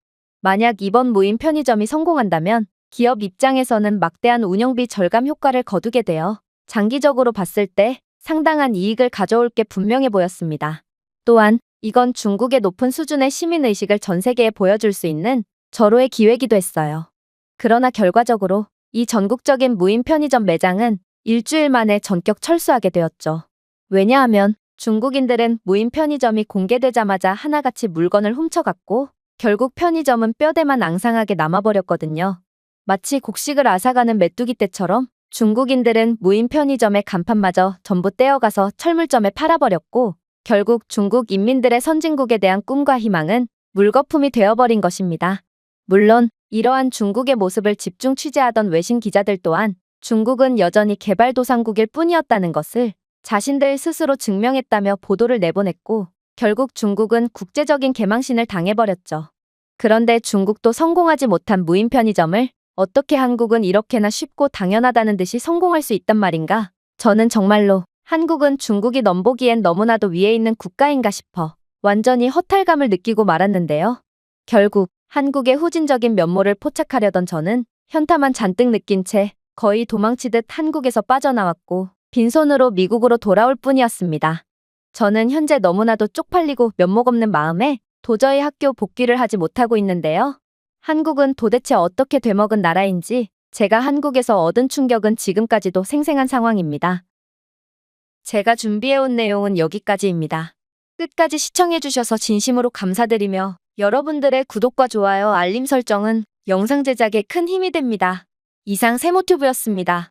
만약 이번 무인 편의점이 성공한다면 기업 입장에서는 막대한 운영비 절감 효과를 거두게 되어 장기적으로 봤을 때 상당한 이익을 가져올 게 분명해 보였습니다. 또한 이건 중국의 높은 수준의 시민의식을 전 세계에 보여줄 수 있는 절호의 기회이기도 했어요. 그러나 결과적으로 이 전국적인 무인 편의점 매장은 일주일 만에 전격 철수하게 되었죠. 왜냐하면 중국인들은 무인 편의점이 공개되자마자 하나같이 물건을 훔쳐갔고 결국 편의점은 뼈대만 앙상하게 남아버렸거든요. 마치 곡식을 앗아가는 메뚜기 떼처럼 중국인들은 무인 편의점의 간판마저 전부 떼어가서 철물점에 팔아버렸고 결국 중국 인민들의 선진국에 대한 꿈과 희망은 물거품이 되어버린 것입니다. 물론 이러한 중국의 모습을 집중 취재하던 외신 기자들 또한 중국은 여전히 개발도상국일 뿐이었다는 것을 자신들 스스로 증명했다며 보도를 내보냈고 결국 중국은 국제적인 개망신을 당해버렸죠. 그런데 중국도 성공하지 못한 무인 편의점을 어떻게 한국은 이렇게나 쉽고 당연하다는 듯이 성공할 수 있단 말인가? 저는 정말로 한국은 중국이 넘보기엔 너무나도 위에 있는 국가인가 싶어 완전히 허탈감을 느끼고 말았는데요. 결국 한국의 후진적인 면모를 포착하려던 저는 현타만 잔뜩 느낀 채 거의 도망치듯 한국에서 빠져나왔고 빈손으로 미국으로 돌아올 뿐이었습니다. 저는 현재 너무나도 쪽팔리고 면목 없는 마음에 도저히 학교 복귀를 하지 못하고 있는데요. 한국은 도대체 어떻게 되먹은 나라인지 제가 한국에서 얻은 충격은 지금까지도 생생한 상황입니다. 제가 준비해온 내용은 여기까지입니다. 끝까지 시청해주셔서 진심으로 감사드리며 여러분들의 구독과 좋아요, 알림 설정은 영상 제작에 큰 힘이 됩니다. 이상 세모튜브였습니다.